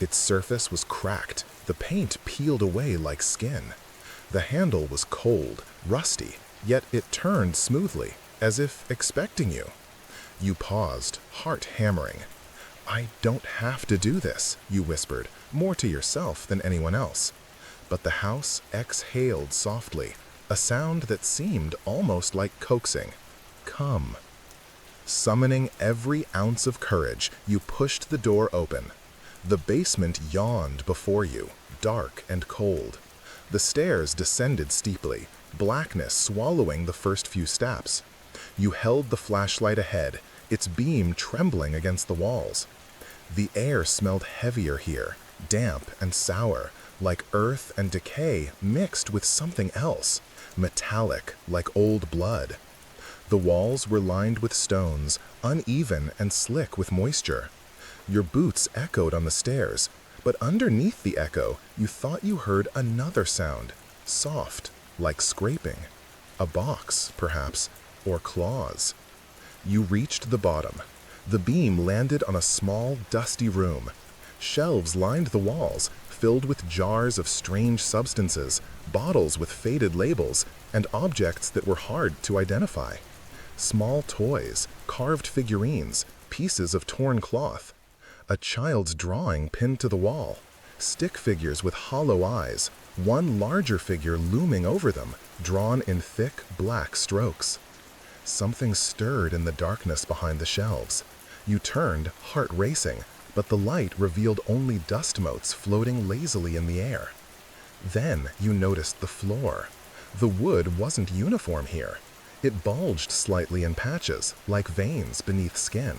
Its surface was cracked, the paint peeled away like skin. The handle was cold, rusty, yet it turned smoothly, as if expecting you. You paused, heart hammering. "I don't have to do this," you whispered, more to yourself than anyone else. But the house exhaled softly, a sound that seemed almost like coaxing. "Come." Summoning every ounce of courage, you pushed the door open. The basement yawned before you, dark and cold. The stairs descended steeply, blackness swallowing the first few steps. You held the flashlight ahead, its beam trembling against the walls. The air smelled heavier here, damp and sour, like earth and decay mixed with something else, metallic like old blood. The walls were lined with stones, uneven and slick with moisture. Your boots echoed on the stairs, but underneath the echo, you thought you heard another sound, soft, like scraping. A box, perhaps, or claws. You reached the bottom. The beam landed on a small, dusty room. Shelves lined the walls, filled with jars of strange substances, bottles with faded labels, and objects that were hard to identify. Small toys, carved figurines, pieces of torn cloth. A child's drawing pinned to the wall. Stick figures with hollow eyes, one larger figure looming over them, drawn in thick, black strokes. Something stirred in the darkness behind the shelves. You turned, heart racing, but the light revealed only dust motes floating lazily in the air. Then you noticed the floor. The wood wasn't uniform here. It bulged slightly in patches, like veins beneath skin.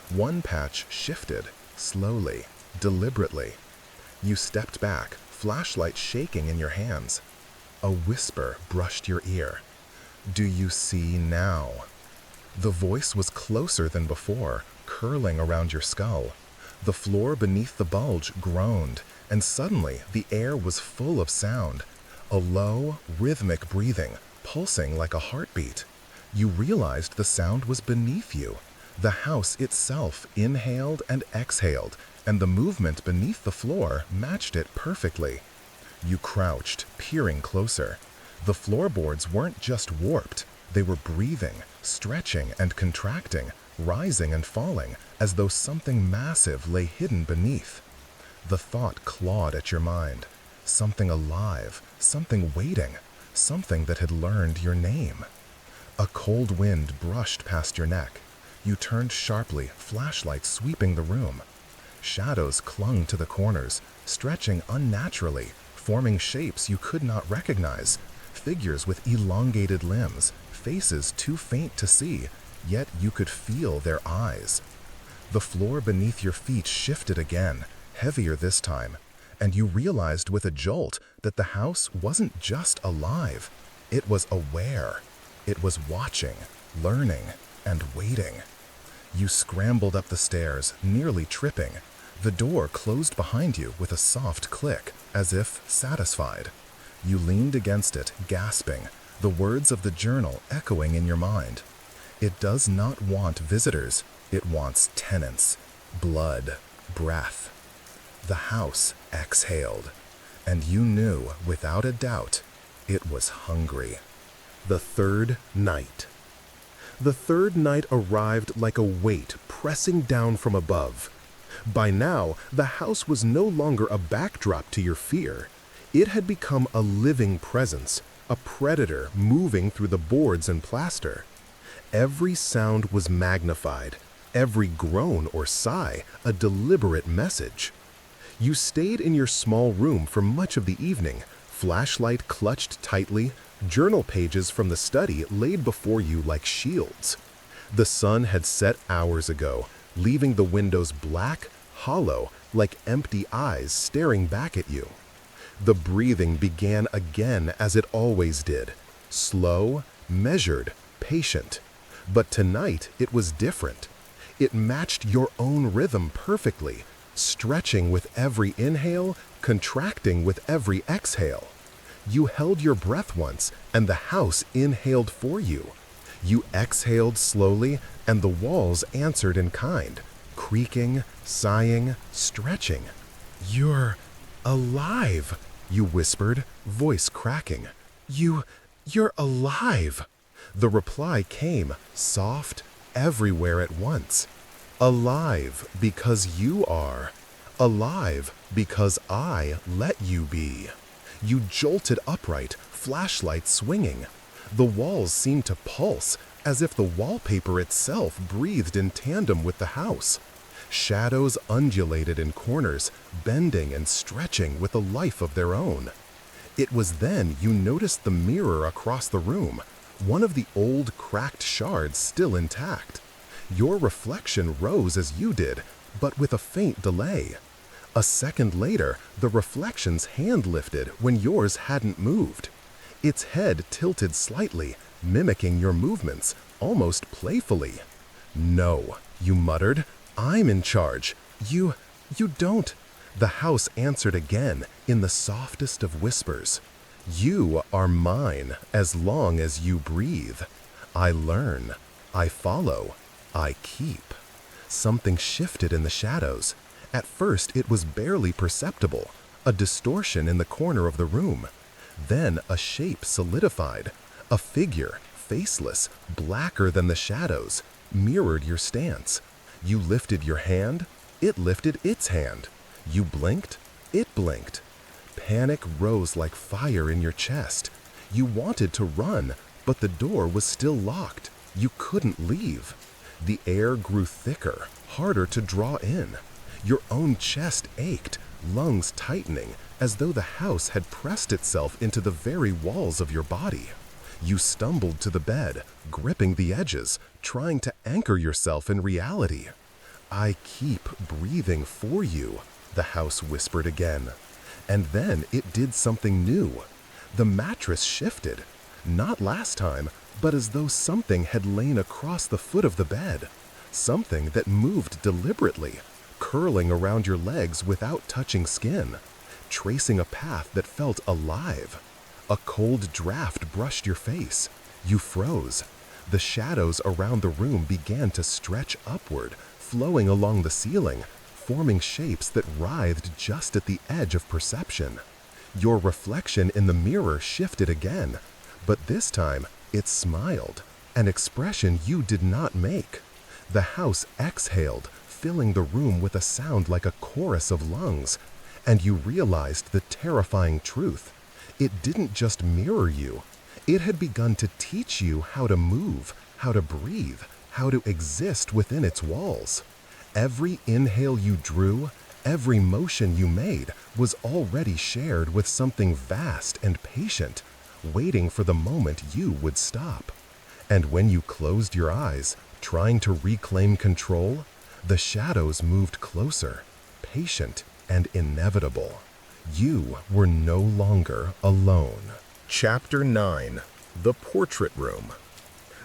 One patch shifted, slowly, deliberately. You stepped back, flashlight shaking in your hands. A whisper brushed your ear. "Do you see now?" The voice was closer than before, curling around your skull. The floor beneath the bulge groaned, and suddenly the air was full of sound. A low, rhythmic breathing, pulsing like a heartbeat. You realized the sound was beneath you. The house itself inhaled and exhaled, and the movement beneath the floor matched it perfectly. You crouched, peering closer. The floorboards weren't just warped, they were breathing, stretching and contracting, rising and falling, as though something massive lay hidden beneath. The thought clawed at your mind. Something alive, something waiting, something that had learned your name. A cold wind brushed past your neck. You turned sharply, flashlight sweeping the room. Shadows clung to the corners, stretching unnaturally, forming shapes you could not recognize. Figures with elongated limbs, faces too faint to see, yet you could feel their eyes. The floor beneath your feet shifted again, heavier this time, and you realized with a jolt that the house wasn't just alive. It was aware. It was watching, learning, and waiting. You scrambled up the stairs, nearly tripping. The door closed behind you with a soft click, as if satisfied. You leaned against it, gasping, the words of the journal echoing in your mind. It does not want visitors, it wants tenants, blood, breath. The house exhaled, and you knew, without a doubt, it was hungry. The third night. The third night arrived like a weight pressing down from above. By now, the house was no longer a backdrop to your fear. It had become a living presence, a predator moving through the boards and plaster. Every sound was magnified, every groan or sigh a deliberate message. You stayed in your small room for much of the evening, flashlight clutched tightly, journal pages from the study laid before you like shields. The sun had set hours ago, leaving the windows black, hollow, like empty eyes staring back at you. The breathing began again as it always did, slow, measured, patient. But tonight it was different. It matched your own rhythm perfectly, stretching with every inhale, contracting with every exhale. You held your breath once, and the house inhaled for you. You exhaled slowly, and the walls answered in kind, creaking, sighing, stretching. "You're alive," you whispered, voice cracking. You're alive." The reply came, soft, everywhere at once. Alive because you are. Alive because I let you be. You jolted upright, flashlight swinging. The walls seemed to pulse, as if the wallpaper itself breathed in tandem with the house. Shadows undulated in corners, bending and stretching with a life of their own. It was then you noticed the mirror across the room, one of the old cracked shards still intact. Your reflection rose as you did, but with a faint delay. A second later, the reflection's hand lifted when yours hadn't moved. Its head tilted slightly, mimicking your movements, almost playfully. "No," you muttered. "I'm in charge. You don't." The house answered again in the softest of whispers. "You are mine as long as you breathe. I learn. I follow. I keep." Something shifted in the shadows. At first it was barely perceptible, a distortion in the corner of the room. Then a shape solidified. A figure, faceless, blacker than the shadows, mirrored your stance. You lifted your hand, it lifted its hand. You blinked, it blinked. Panic rose like fire in your chest. You wanted to run, but the door was still locked. You couldn't leave. The air grew thicker, harder to draw in. Your own chest ached, lungs tightening, as though the house had pressed itself into the very walls of your body. You stumbled to the bed, gripping the edges, trying to anchor yourself in reality. "I keep breathing for you," the house whispered again. And then it did something new. The mattress shifted, not last time, but as though something had lain across the foot of the bed. Something that moved deliberately, curling around your legs without touching skin, tracing a path that felt alive. A cold draft brushed your face. You froze. The shadows around the room began to stretch upward, flowing along the ceiling, forming shapes that writhed just at the edge of perception. Your reflection in the mirror shifted again, but this time it smiled, an expression you did not make. The house exhaled, filling the room with a sound like a chorus of lungs, and you realized the terrifying truth. It didn't just mirror you. It had begun to teach you how to move, how to breathe, how to exist within its walls. Every inhale you drew, every motion you made was already shared with something vast and patient, waiting for the moment you would stop. And when you closed your eyes, trying to reclaim control, the shadows moved closer, patient and inevitable. You were no longer alone. Chapter 9. The Portrait Room.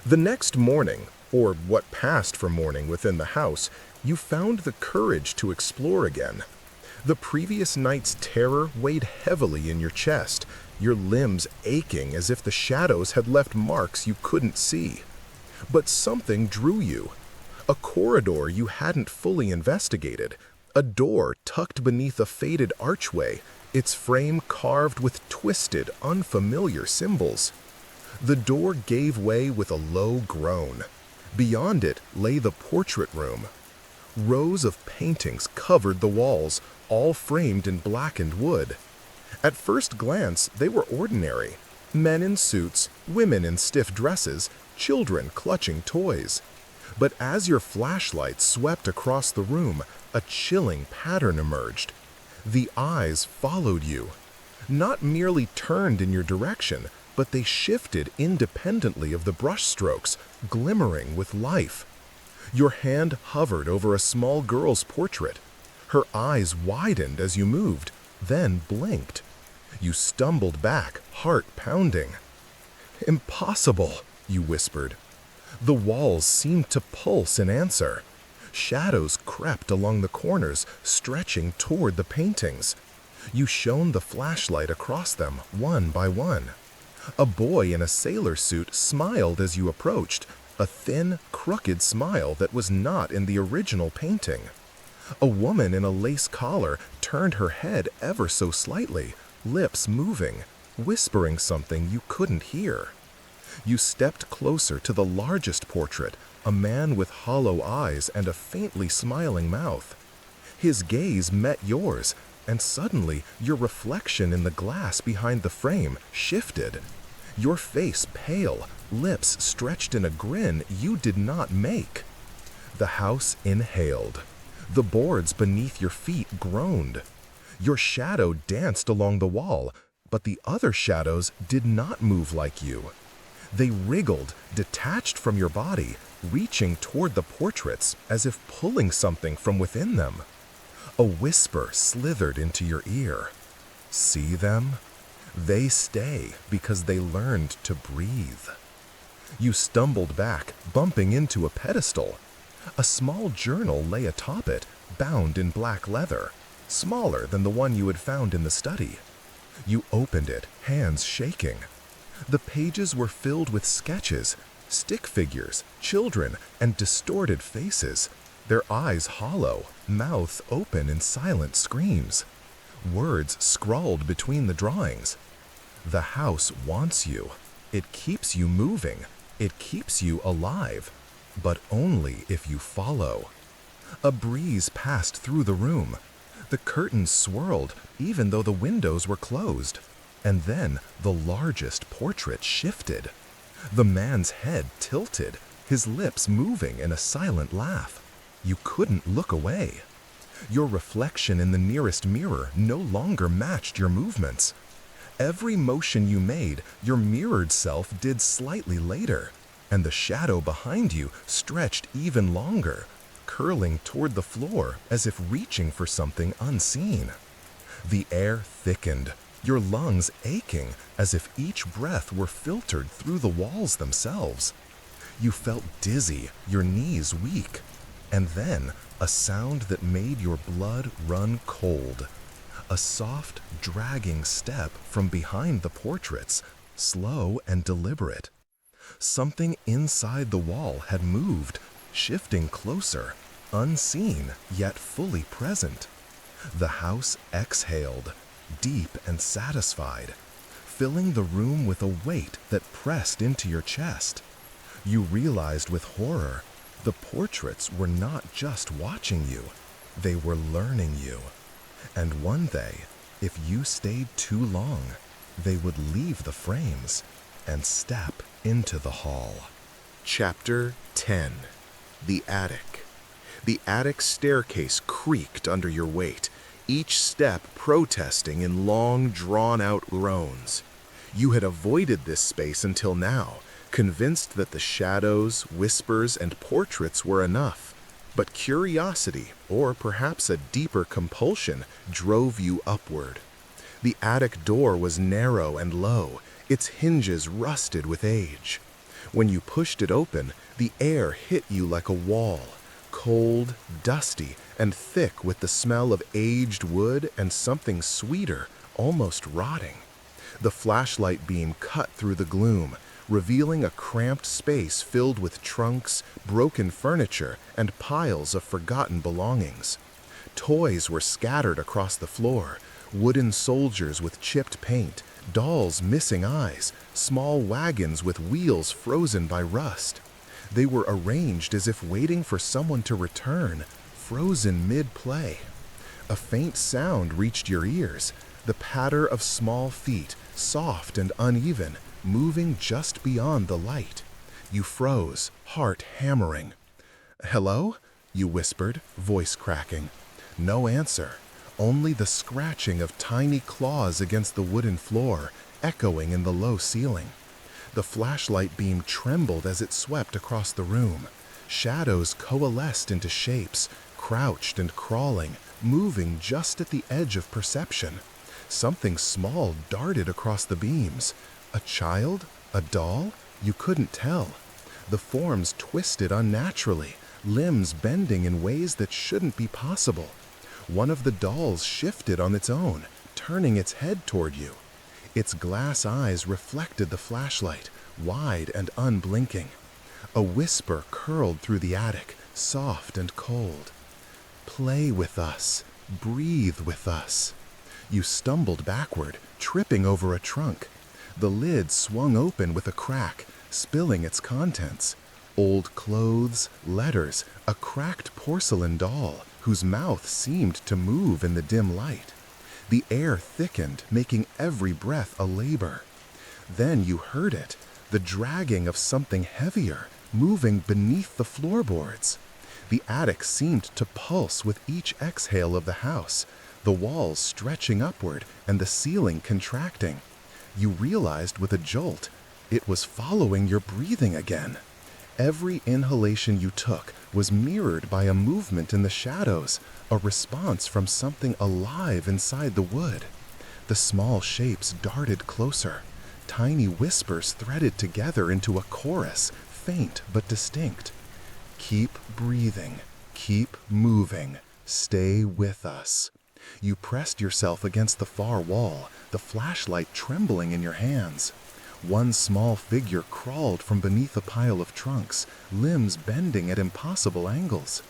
The next morning, or what passed for morning within the house, you found the courage to explore again. The previous night's terror weighed heavily in your chest, your limbs aching as if the shadows had left marks you couldn't see. But something drew you. A corridor you hadn't fully investigated, a door tucked beneath a faded archway, its frame carved with twisted, unfamiliar symbols. The door gave way with a low groan. Beyond it lay the portrait room. Rows of paintings covered the walls, all framed in blackened wood. At first glance, they were ordinary. Men in suits, women in stiff dresses, children clutching toys. But as your flashlight swept across the room, a chilling pattern emerged. The eyes followed you. Not merely turned in your direction, but they shifted independently of the brushstrokes, glimmering with life. Your hand hovered over a small girl's portrait. Her eyes widened as you moved, then blinked. You stumbled back, heart pounding. "Impossible," you whispered. The walls seemed to pulse in answer. Shadows crept along the corners, stretching toward the paintings. You shone the flashlight across them, one by one. A boy in a sailor suit smiled as you approached, a thin, crooked smile that was not in the original painting. A woman in a lace collar turned her head ever so slightly, lips moving, whispering something you couldn't hear. You stepped closer to the largest portrait, a man with hollow eyes and a faintly smiling mouth. His gaze met yours, and suddenly your reflection in the glass behind the frame shifted. Your face pale, lips stretched in a grin you did not make. The house inhaled. The boards beneath your feet groaned. Your shadow danced along the wall, but the other shadows did not move like you. They wriggled, detached from your body, reaching toward the portraits as if pulling something from within them. A whisper slithered into your ear. See them? They stay because they learned to breathe. You stumbled back, bumping into a pedestal. A small journal lay atop it, bound in black leather, smaller than the one you had found in the study. You opened it, hands shaking. The pages were filled with sketches, stick figures, children, and distorted faces, their eyes hollow, mouths open in silent screams. Words scrawled between the drawings. The house wants you. It keeps you moving. It keeps you alive. But only if you follow. A breeze passed through the room. The curtains swirled, even though the windows were closed. And then the largest portrait shifted. The man's head tilted, his lips moving in a silent laugh. You couldn't look away. Your reflection in the nearest mirror no longer matched your movements. Every motion you made, your mirrored self did slightly later, and the shadow behind you stretched even longer, curling toward the floor as if reaching for something unseen. The air thickened, your lungs aching as if each breath were filtered through the walls themselves. You felt dizzy, your knees weak, and then a sound that made your blood run cold. A soft, dragging step from behind the portraits, slow and deliberate. Something inside the wall had moved, shifting closer, unseen yet fully present. The house exhaled, deep and satisfied, filling the room with a weight that pressed into your chest. You realized with horror, the portraits were not just watching you, they were learning you. And one day, if you stayed too long, they would leave the frames and step into the hall. Chapter 10. The Attic. The attic staircase creaked under your weight, each step protesting in long, drawn-out groans. You had avoided this space until now, convinced that the shadows, whispers, and portraits were enough. But curiosity, or perhaps a deeper compulsion, drove you upward. The attic door was narrow and low, its hinges rusted with age. When you pushed it open, the air hit you like a wall, cold, dusty, and thick with the smell of aged wood and something sweeter, almost rotting. The flashlight beam cut through the gloom, revealing a cramped space filled with trunks, broken furniture, and piles of forgotten belongings. Toys were scattered across the floor, wooden soldiers with chipped paint, dolls missing eyes, small wagons with wheels frozen by rust. They were arranged as if waiting for someone to return, frozen mid-play. A faint sound reached your ears, the patter of small feet, soft and uneven, moving just beyond the light. You froze, heart hammering. "Hello?" you whispered, voice cracking. No answer, only the scratching of tiny claws against the wooden floor, echoing in the low ceiling. The flashlight beam trembled as it swept across the room. Shadows coalesced into shapes, crouched and crawling, moving just at the edge of perception. Something small darted across the beams. A child? A doll? You couldn't tell. The forms twisted unnaturally, limbs bending in ways that shouldn't be possible. One of the dolls shifted on its own, turning its head toward you. Its glass eyes reflected the flashlight, wide and unblinking. A whisper curled through the attic, soft and cold. "Play with us. Breathe with us." You stumbled backward, tripping over a trunk. The lid swung open with a crack, spilling its contents. Old clothes, letters, a cracked porcelain doll whose mouth seemed to move in the dim light. The air thickened, making every breath a labor. Then you heard it, the dragging of something heavier, moving beneath the floorboards. The attic seemed to pulse with each exhale of the house, the walls stretching upward and the ceiling contracting. You realized with a jolt, it was following your breathing again. Every inhalation you took was mirrored by a movement in the shadows, a response from something alive inside the wood. The small shapes darted closer. Tiny whispers threaded together into a chorus, faint but distinct. Keep breathing, keep moving, stay with us. You pressed yourself against the far wall, the flashlight trembling in your hands. One small figure crawled from beneath a pile of trunks, limbs bending at impossible angles.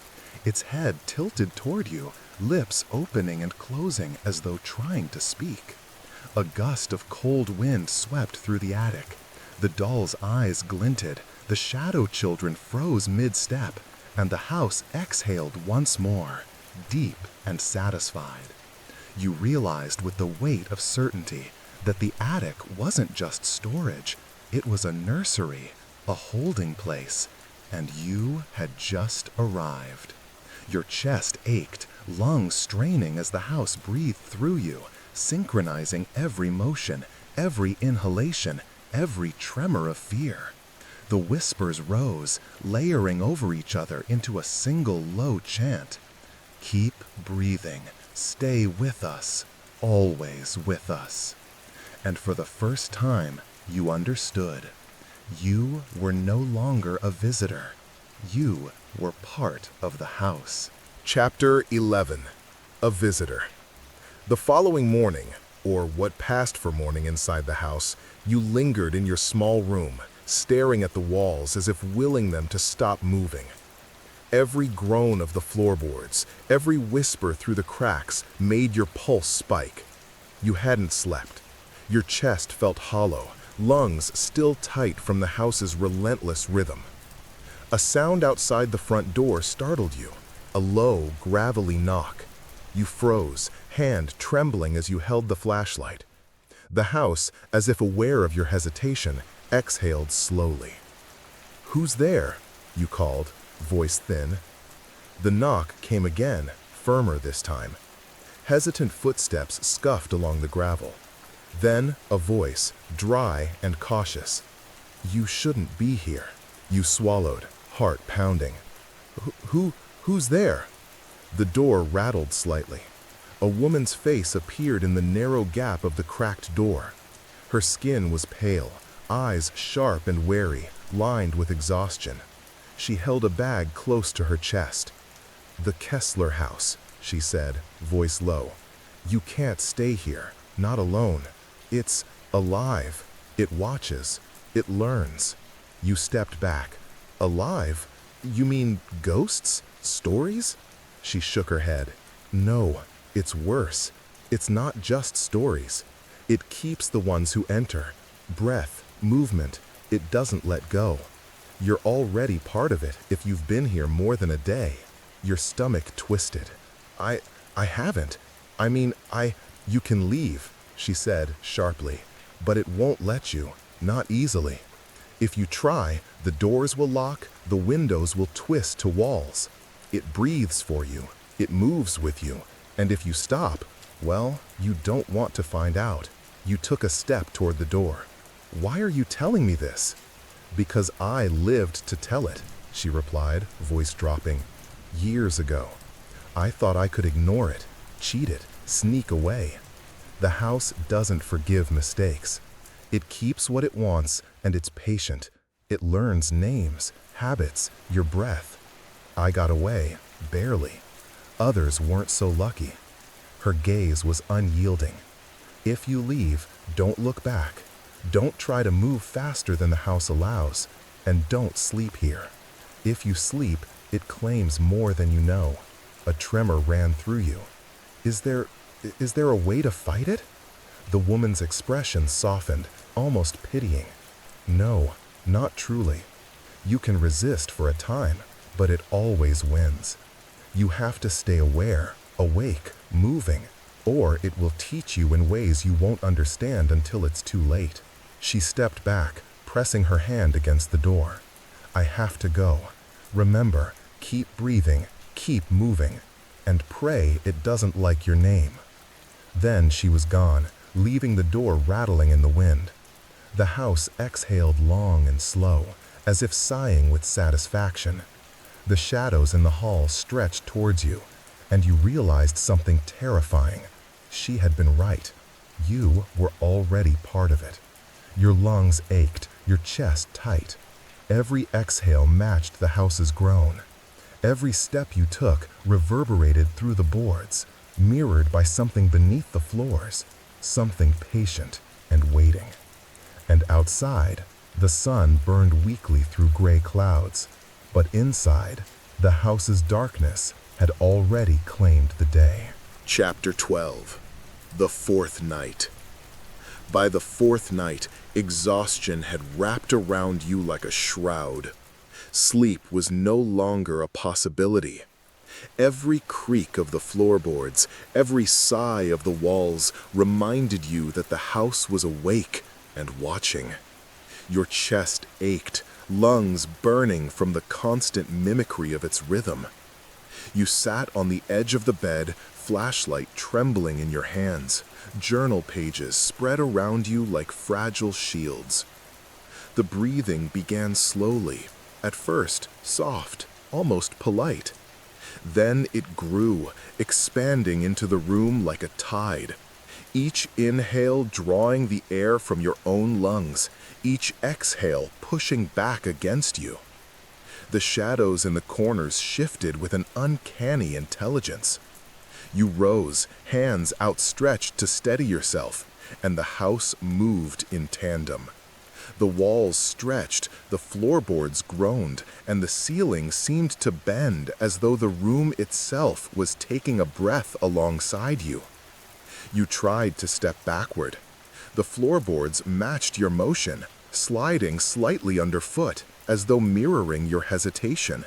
Its head tilted toward you, lips opening and closing as though trying to speak. A gust of cold wind swept through the attic. The doll's eyes glinted, the shadow children froze mid-step, and the house exhaled once more, deep and satisfied. You realized with the weight of certainty that the attic wasn't just storage, it was a nursery, a holding place, and you had just arrived. Your chest ached, lungs straining as the house breathed through you, synchronizing every motion, every inhalation, every tremor of fear. The whispers rose, layering over each other into a single low chant. Keep breathing, stay with us, always with us. And for the first time, you understood. You were no longer a visitor. You were part of the house. Chapter 11. A Visitor. The following morning, or what passed for morning inside the house, you lingered in your small room, staring at the walls as if willing them to stop moving. Every groan of the floorboards, every whisper through the cracks made your pulse spike. You hadn't slept. Your chest felt hollow, lungs still tight from the house's relentless rhythm. A sound outside the front door startled you, a low, gravelly knock. You froze, hand trembling as you held the flashlight. The house, as if aware of your hesitation, exhaled slowly. "Who's there?" you called, voice thin. The knock came again, firmer this time. Hesitant footsteps scuffed along the gravel. Then a voice, dry and cautious. "You shouldn't be here." You swallowed, heart pounding. Who's there?" The door rattled slightly. A woman's face appeared in the narrow gap of the cracked door. Her skin was pale, eyes sharp and wary, lined with exhaustion. She held a bag close to her chest. "The Kessler house," she said, voice low. "You can't stay here, not alone. It's alive. It watches. It learns." You stepped back. "Alive? You mean ghosts? Stories?" She shook her head. "No, it's worse. It's not just stories. It keeps the ones who enter. Breath, movement, it doesn't let go. You're already part of it if you've been here more than a day." Your stomach twisted. I haven't. You can leave," she said sharply, "but it won't let you, not easily. If you try, the doors will lock, the windows will twist to walls. It breathes for you, it moves with you, and if you stop, well, you don't want to find out." You took a step toward the door. "Why are you telling me this?" "Because I lived to tell it," she replied, voice dropping. "Years ago. I thought I could ignore it, cheat it, sneak away. The house doesn't forgive mistakes. It keeps what it wants, and it's patient. It learns names, habits, your breath. I got away, barely. Others weren't so lucky." Her gaze was unyielding. "If you leave, don't look back. Don't try to move faster than the house allows, and don't sleep here. If you sleep, it claims more than you know." A tremor ran through you. Is there a way to fight it?" The woman's expression softened, almost pitying. "No, not truly. You can resist for a time, but it always wins. You have to stay aware, awake, moving, or it will teach you in ways you won't understand until it's too late. She stepped back, pressing her hand against the door. I have to go. Remember, keep breathing, keep moving, and pray it doesn't like your name. Then she was gone, leaving the door rattling in the wind. The house exhaled long and slow, as if sighing with satisfaction. The shadows in the hall stretched towards you, and you realized something terrifying. She had been right. You were already part of it. Your lungs ached, your chest tight. Every exhale matched the house's groan. Every step you took reverberated through the boards, mirrored by something beneath the floors, something patient and waiting. And outside, the sun burned weakly through gray clouds, but inside, the house's darkness had already claimed the day. Chapter 12. The Fourth Night. By the fourth night, exhaustion had wrapped around you like a shroud. Sleep was no longer a possibility. Every creak of the floorboards, every sigh of the walls reminded you that the house was awake and watching. Your chest ached, lungs burning from the constant mimicry of its rhythm. You sat on the edge of the bed, flashlight trembling in your hands, journal pages spread around you like fragile shields. The breathing began slowly, at first soft, almost polite. Then it grew, expanding into the room like a tide. Each inhale drawing the air from your own lungs, each exhale pushing back against you. The shadows in the corners shifted with an uncanny intelligence. You rose, hands outstretched to steady yourself, and the house moved in tandem. The walls stretched, the floorboards groaned, and the ceiling seemed to bend as though the room itself was taking a breath alongside you. You tried to step backward. The floorboards matched your motion, sliding slightly underfoot, as though mirroring your hesitation.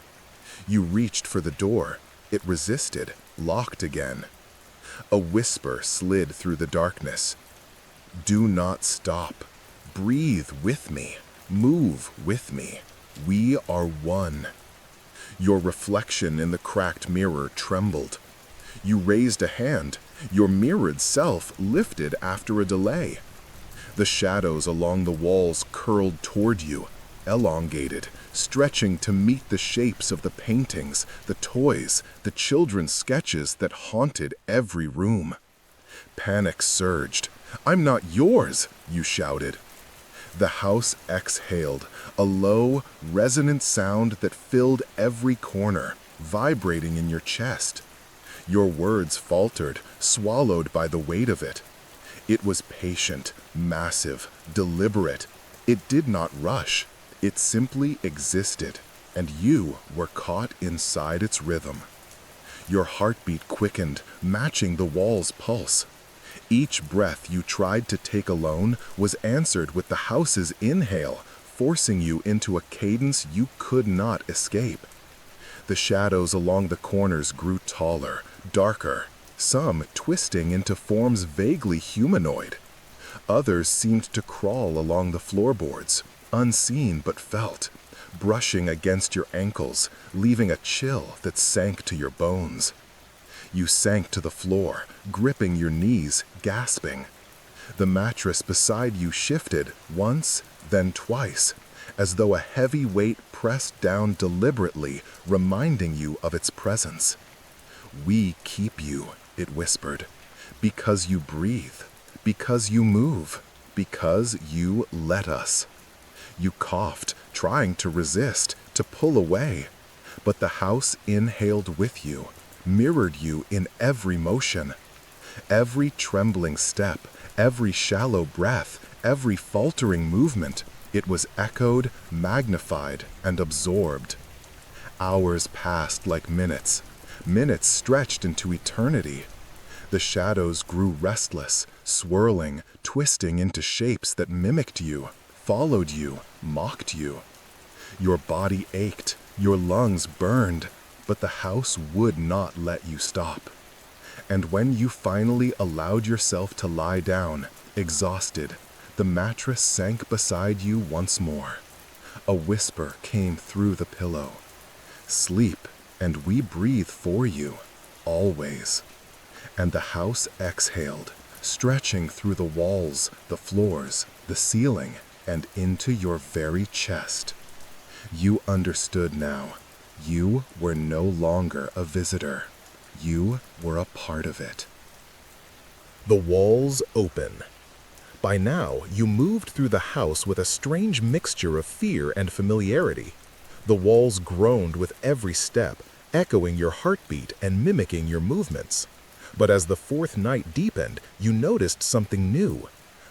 You reached for the door. It resisted, locked again. A whisper slid through the darkness. Do not stop. Breathe with me. Move with me. We are one. Your reflection in the cracked mirror trembled. You raised a hand. Your mirrored self lifted after a delay. The shadows along the walls curled toward you, elongated, stretching to meet the shapes of the paintings, the toys, the children's sketches that haunted every room. Panic surged. I'm not yours, you shouted. The house exhaled, a low, resonant sound that filled every corner, vibrating in your chest. Your words faltered, swallowed by the weight of it. It was patient, massive, deliberate. It did not rush. It simply existed, and you were caught inside its rhythm. Your heartbeat quickened, matching the wall's pulse. Each breath you tried to take alone was answered with the house's inhale, forcing you into a cadence you could not escape. The shadows along the corners grew taller, darker, some twisting into forms vaguely humanoid. Others seemed to crawl along the floorboards, unseen but felt, brushing against your ankles, leaving a chill that sank to your bones. You sank to the floor, gripping your knees, gasping. The mattress beside you shifted once, then twice, as though a heavy weight pressed down deliberately, reminding you of its presence. We keep you, it whispered, because you breathe, because you move, because you let us. You coughed, trying to resist, to pull away, but the house inhaled with you, mirrored you in every motion. Every trembling step, every shallow breath, every faltering movement, it was echoed, magnified, and absorbed. Hours passed like minutes. Minutes stretched into eternity. The shadows grew restless, swirling, twisting into shapes that mimicked you, followed you, mocked you. Your body ached, your lungs burned, but the house would not let you stop. And when you finally allowed yourself to lie down, exhausted, the mattress sank beside you once more. A whisper came through the pillow. Sleep, and we breathe for you, always. And the house exhaled, stretching through the walls, the floors, the ceiling, and into your very chest. You understood now. You were no longer a visitor. You were a part of it. The walls open. By now, you moved through the house with a strange mixture of fear and familiarity. The walls groaned with every step, echoing your heartbeat and mimicking your movements. But as the fourth night deepened, you noticed something new.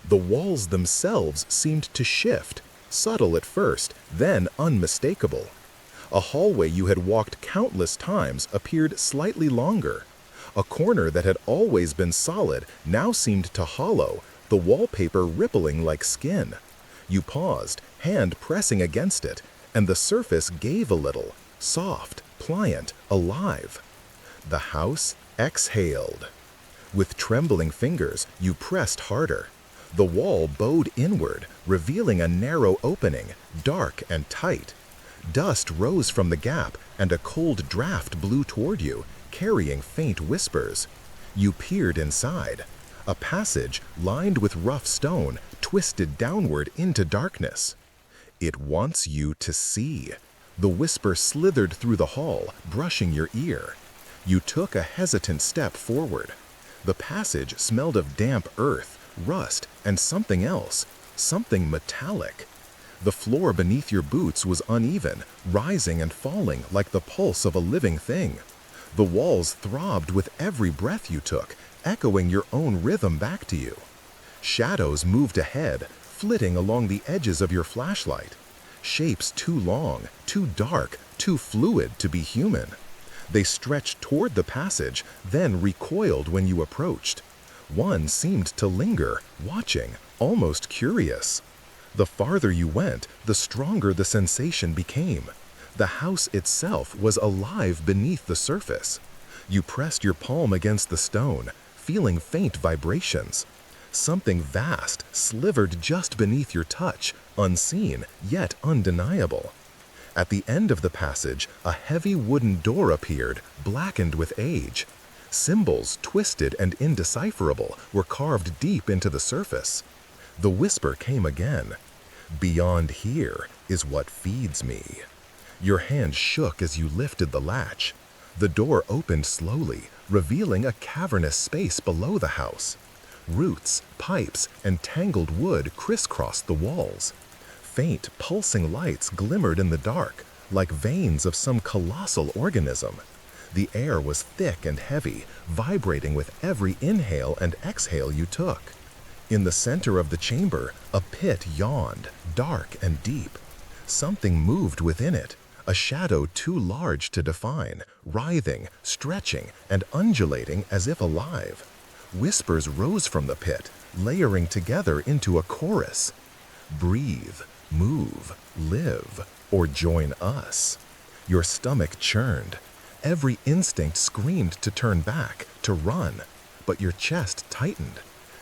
The walls themselves seemed to shift, subtle at first, then unmistakable. A hallway you had walked countless times appeared slightly longer. A corner that had always been solid now seemed to hollow, the wallpaper rippling like skin. You paused, hand pressing against it, and the surface gave a little, soft, pliant, alive. The house exhaled. With trembling fingers, you pressed harder. The wall bowed inward, revealing a narrow opening, dark and tight. Dust rose from the gap, and a cold draft blew toward you, carrying faint whispers. You peered inside. A passage, lined with rough stone, twisted downward into darkness. It wants you to see. The whisper slithered through the hall, brushing your ear. You took a hesitant step forward. The passage smelled of damp earth, rust, and something else, something metallic. The floor beneath your boots was uneven, rising and falling like the pulse of a living thing. The walls throbbed with every breath you took, echoing your own rhythm back to you. Shadows moved ahead, flitting along the edges of your flashlight. Shapes too long, too dark, too fluid to be human. They stretched toward the passage, then recoiled when you approached. One seemed to linger, watching, almost curious. The farther you went, the stronger the sensation became. The house itself was alive beneath the surface. You pressed your palm against the stone, feeling faint vibrations. Something vast slivered just beneath your touch, unseen yet undeniable. At the end of the passage, a heavy wooden door appeared, blackened with age. Symbols, twisted and indecipherable, were carved deep into the surface. The whisper came again. "Beyond here is what feeds me." Your hand shook as you lifted the latch. The door opened slowly, revealing a cavernous space below the house. Roots, pipes, and tangled wood crisscrossed the walls. Faint, pulsing lights glimmered in the dark, like veins of some colossal organism. The air was thick and heavy, vibrating with every inhale and exhale you took. In the center of the chamber, a pit yawned, dark and deep. Something moved within it, a shadow too large to define, writhing, stretching, and undulating as if alive. Whispers rose from the pit, layering together into a chorus. Breathe, move, live, or join us. Your stomach churned. Every instinct screamed to turn back, to run, but your chest tightened.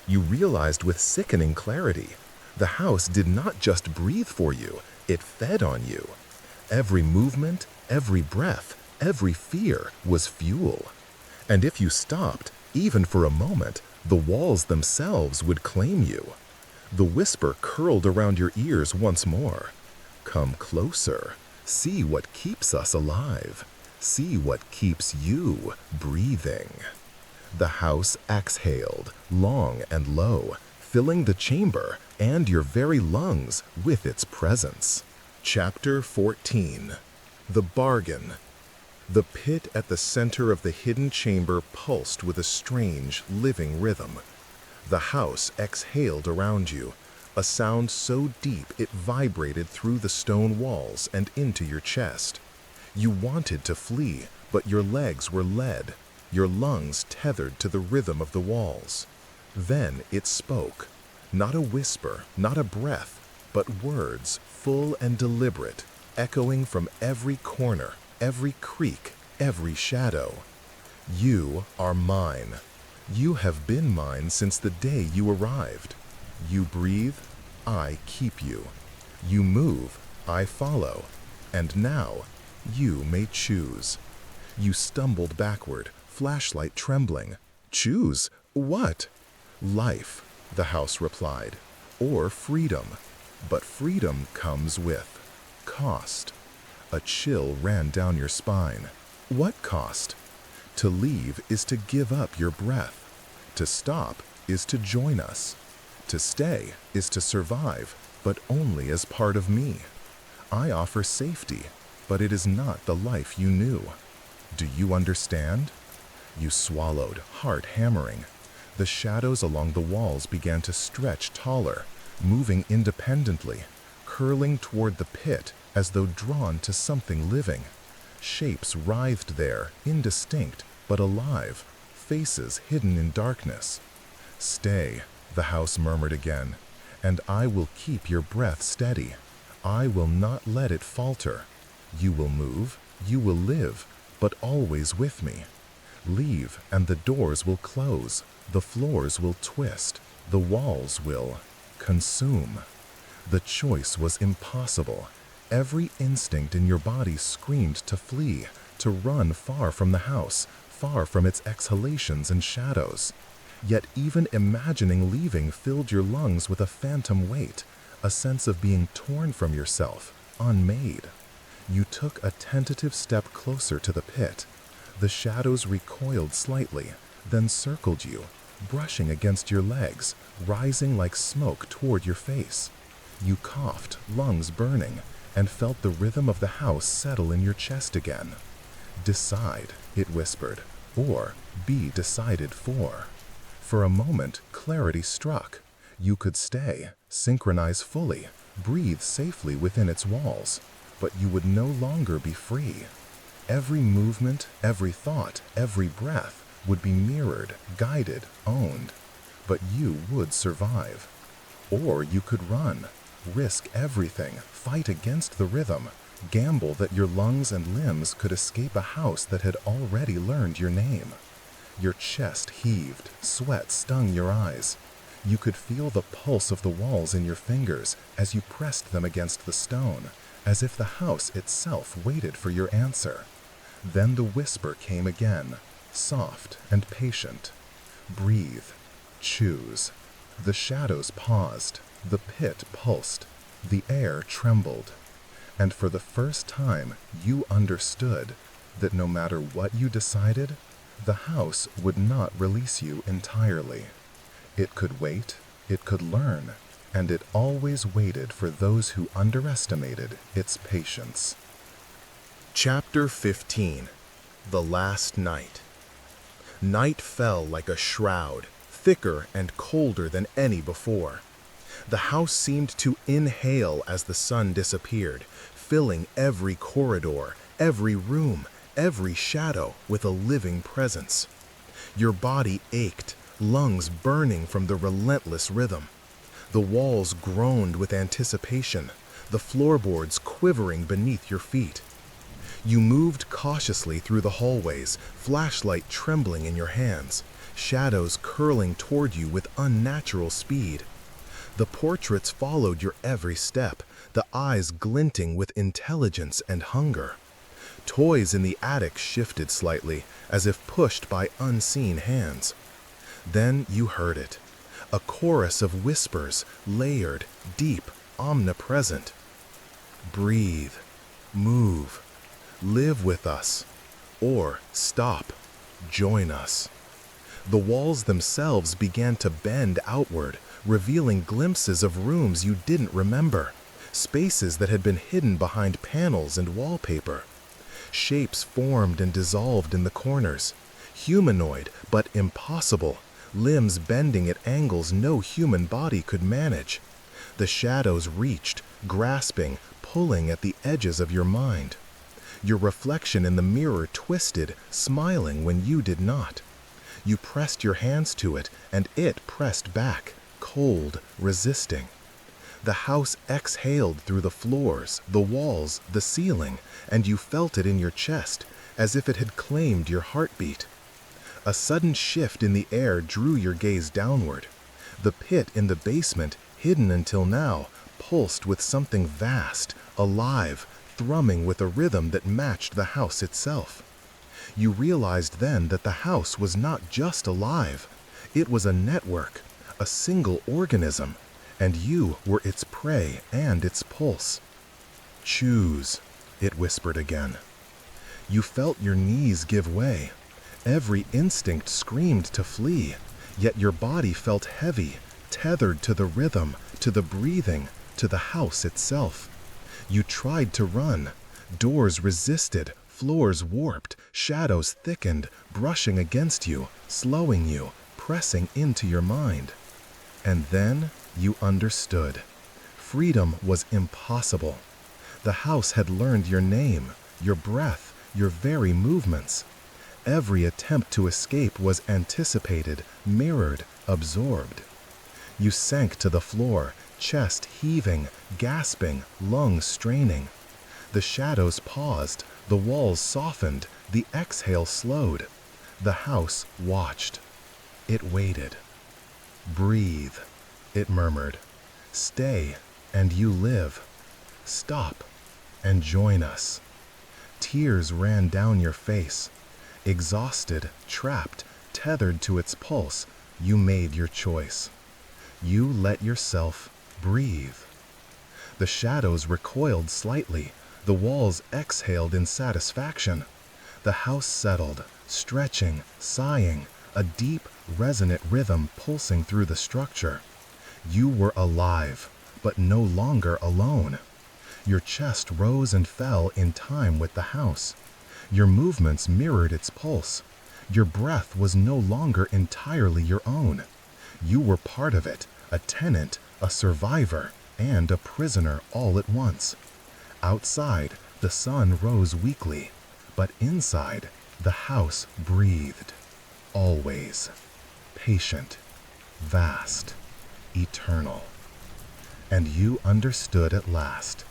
You realized with sickening clarity, the house did not just breathe for you, it fed on you. Every movement, every breath, every fear was fuel. And if you stopped, even for a moment, the walls themselves would claim you. The whisper curled around your ears once more. Come closer. See what keeps us alive. See what keeps you breathing. The house exhaled, long and low, filling the chamber and your very lungs with its presence. Chapter 14. The Bargain. The pit at the center of the hidden chamber pulsed with a strange, living rhythm. The house exhaled around you, a sound so deep it vibrated through the stone walls and into your chest. You wanted to flee, but your legs were led, your lungs tethered to the rhythm of the walls. Then it spoke, not a whisper, not a breath, but words full and deliberate, echoing from every corner, every creak, every shadow. You are mine. You have been mine since the day you arrived. You breathe, I keep you. You move, I follow. And now, you may choose. You stumbled backward, flashlight trembling. Choose what? Life, the house replied, or freedom. But freedom comes with cost. A chill ran down your spine. What cost? To leave is to give up your breath. To stop is to join us. To stay is to survive, but only as part of me. I offer safety, but it is not the life you knew. Do you understand? You swallowed, heart hammering. The shadows along the walls began to stretch taller, moving independently, curling toward the pit as though drawn to something living. Shapes writhed there, indistinct but alive, faces hidden in darkness. Stay, the house murmured again, and I will keep your breath steady. I will not let it falter. You will move, you will live, but always with me. Leave, and the doors will close, the floors will twist, the walls will consume. The choice was impossible. Every instinct in your body screamed to flee, to run far from the house, far from its exhalations and shadows. Yet even imagining leaving filled your lungs with a phantom weight, a sense of being torn from yourself, unmade. You took a tentative step closer to the pit. The shadows recoiled slightly, then circled you, brushing against your legs, rising like smoke toward your face. You coughed, lungs burning, and felt the rhythm of the house settle in your chest again. Decide, it whispered, or be decided for. For a moment, clarity struck. You could stay, synchronize fully, breathe safely within its walls, but you would no longer be free. Every movement, every thought, every breath would be mirrored, guided, owned. But you would survive. Or you could run, risk everything, fight against the rhythm, gamble that your lungs and limbs could escape a house that had already learned your name. Your chest heaved, sweat stung your eyes. You could feel the pulse of the walls in your fingers as you pressed them against the stone, as if the house itself waited for your answer. Then the whisper came again, soft and patient. Breathe. Choose. The shadows paused. The pit pulsed. The air trembled. And for the first time, you understood that no matter what you decided, the house would not release you entirely. It could wait, it could learn, and it always waited for those who underestimated its patience. Chapter 15. The Last Night. Night fell like a shroud, thicker and colder than any before. The house seemed to inhale as the sun disappeared, filling every corridor, every room, every shadow with a living presence. Your body ached, lungs burning from the relentless rhythm. The walls groaned with anticipation, the floorboards quivering beneath your feet. You moved cautiously through the hallways, flashlight trembling in your hands, shadows curling toward you with unnatural speed. The portraits followed your every step, the eyes glinting with intelligence and hunger. Toys in the attic shifted slightly, as if pushed by unseen hands. Then you heard it, a chorus of whispers, layered, deep, omnipresent. Breathe, move, live with us, or stop, join us. The walls themselves began to bend outward, revealing glimpses of rooms you didn't remember, spaces that had been hidden behind panels and wallpaper. Shapes formed and dissolved in the corners, humanoid but impossible, limbs bending at angles no human body could manage. The shadows reached, grasping, pulling at the edges of your mind. Your reflection in the mirror twisted, smiling when you did not. You pressed your hands to it, and it pressed back, cold, resisting. The house exhaled through the floors, the walls, the ceiling, and you felt it in your chest, as if it had claimed your heartbeat. A sudden shift in the air drew your gaze downward. The pit in the basement, hidden until now, pulsed with something vast, alive, thrumming with a rhythm that matched the house itself. You realized then that the house was not just alive. It was a network, a single organism, and you were its prey and its pulse. "Choose," it whispered again. You felt your knees give way. Every instinct screamed to flee, yet your body felt heavy, tethered to the rhythm, to the breathing, to the house itself. You tried to run. Doors resisted, floors warped, shadows thickened, brushing against you, slowing you, pressing into your mind. And then you understood. Freedom was impossible. The house had learned your name, your breath, your very movements. Every attempt to escape was anticipated, mirrored, absorbed. You sank to the floor, chest heaving, gasping, lungs straining. The shadows paused, the walls softened, the exhale slowed. The house watched. It waited. "Breathe," it murmured. "Stay, and you live. Stop, and join us." Tears ran down your face. Exhausted, trapped, tethered to its pulse, you made your choice. You let yourself breathe. The shadows recoiled slightly. The walls exhaled in satisfaction. The house settled, stretching, sighing, a deep, resonant rhythm pulsing through the structure. You were alive, but no longer alone. Your chest rose and fell in time with the house. Your movements mirrored its pulse. Your breath was no longer entirely your own. You were part of it, a tenant, a survivor, and a prisoner all at once. Outside, the sun rose weakly, but inside, the house breathed. Always. Patient. Vast. Eternal. And you understood at last.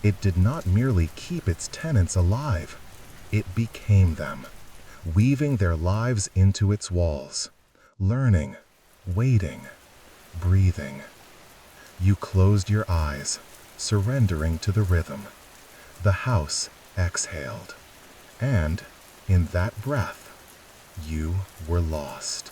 It did not merely keep its tenants alive. It became them, weaving their lives into its walls, learning, waiting, breathing. You closed your eyes, surrendering to the rhythm. The house exhaled, and in that breath, you were lost.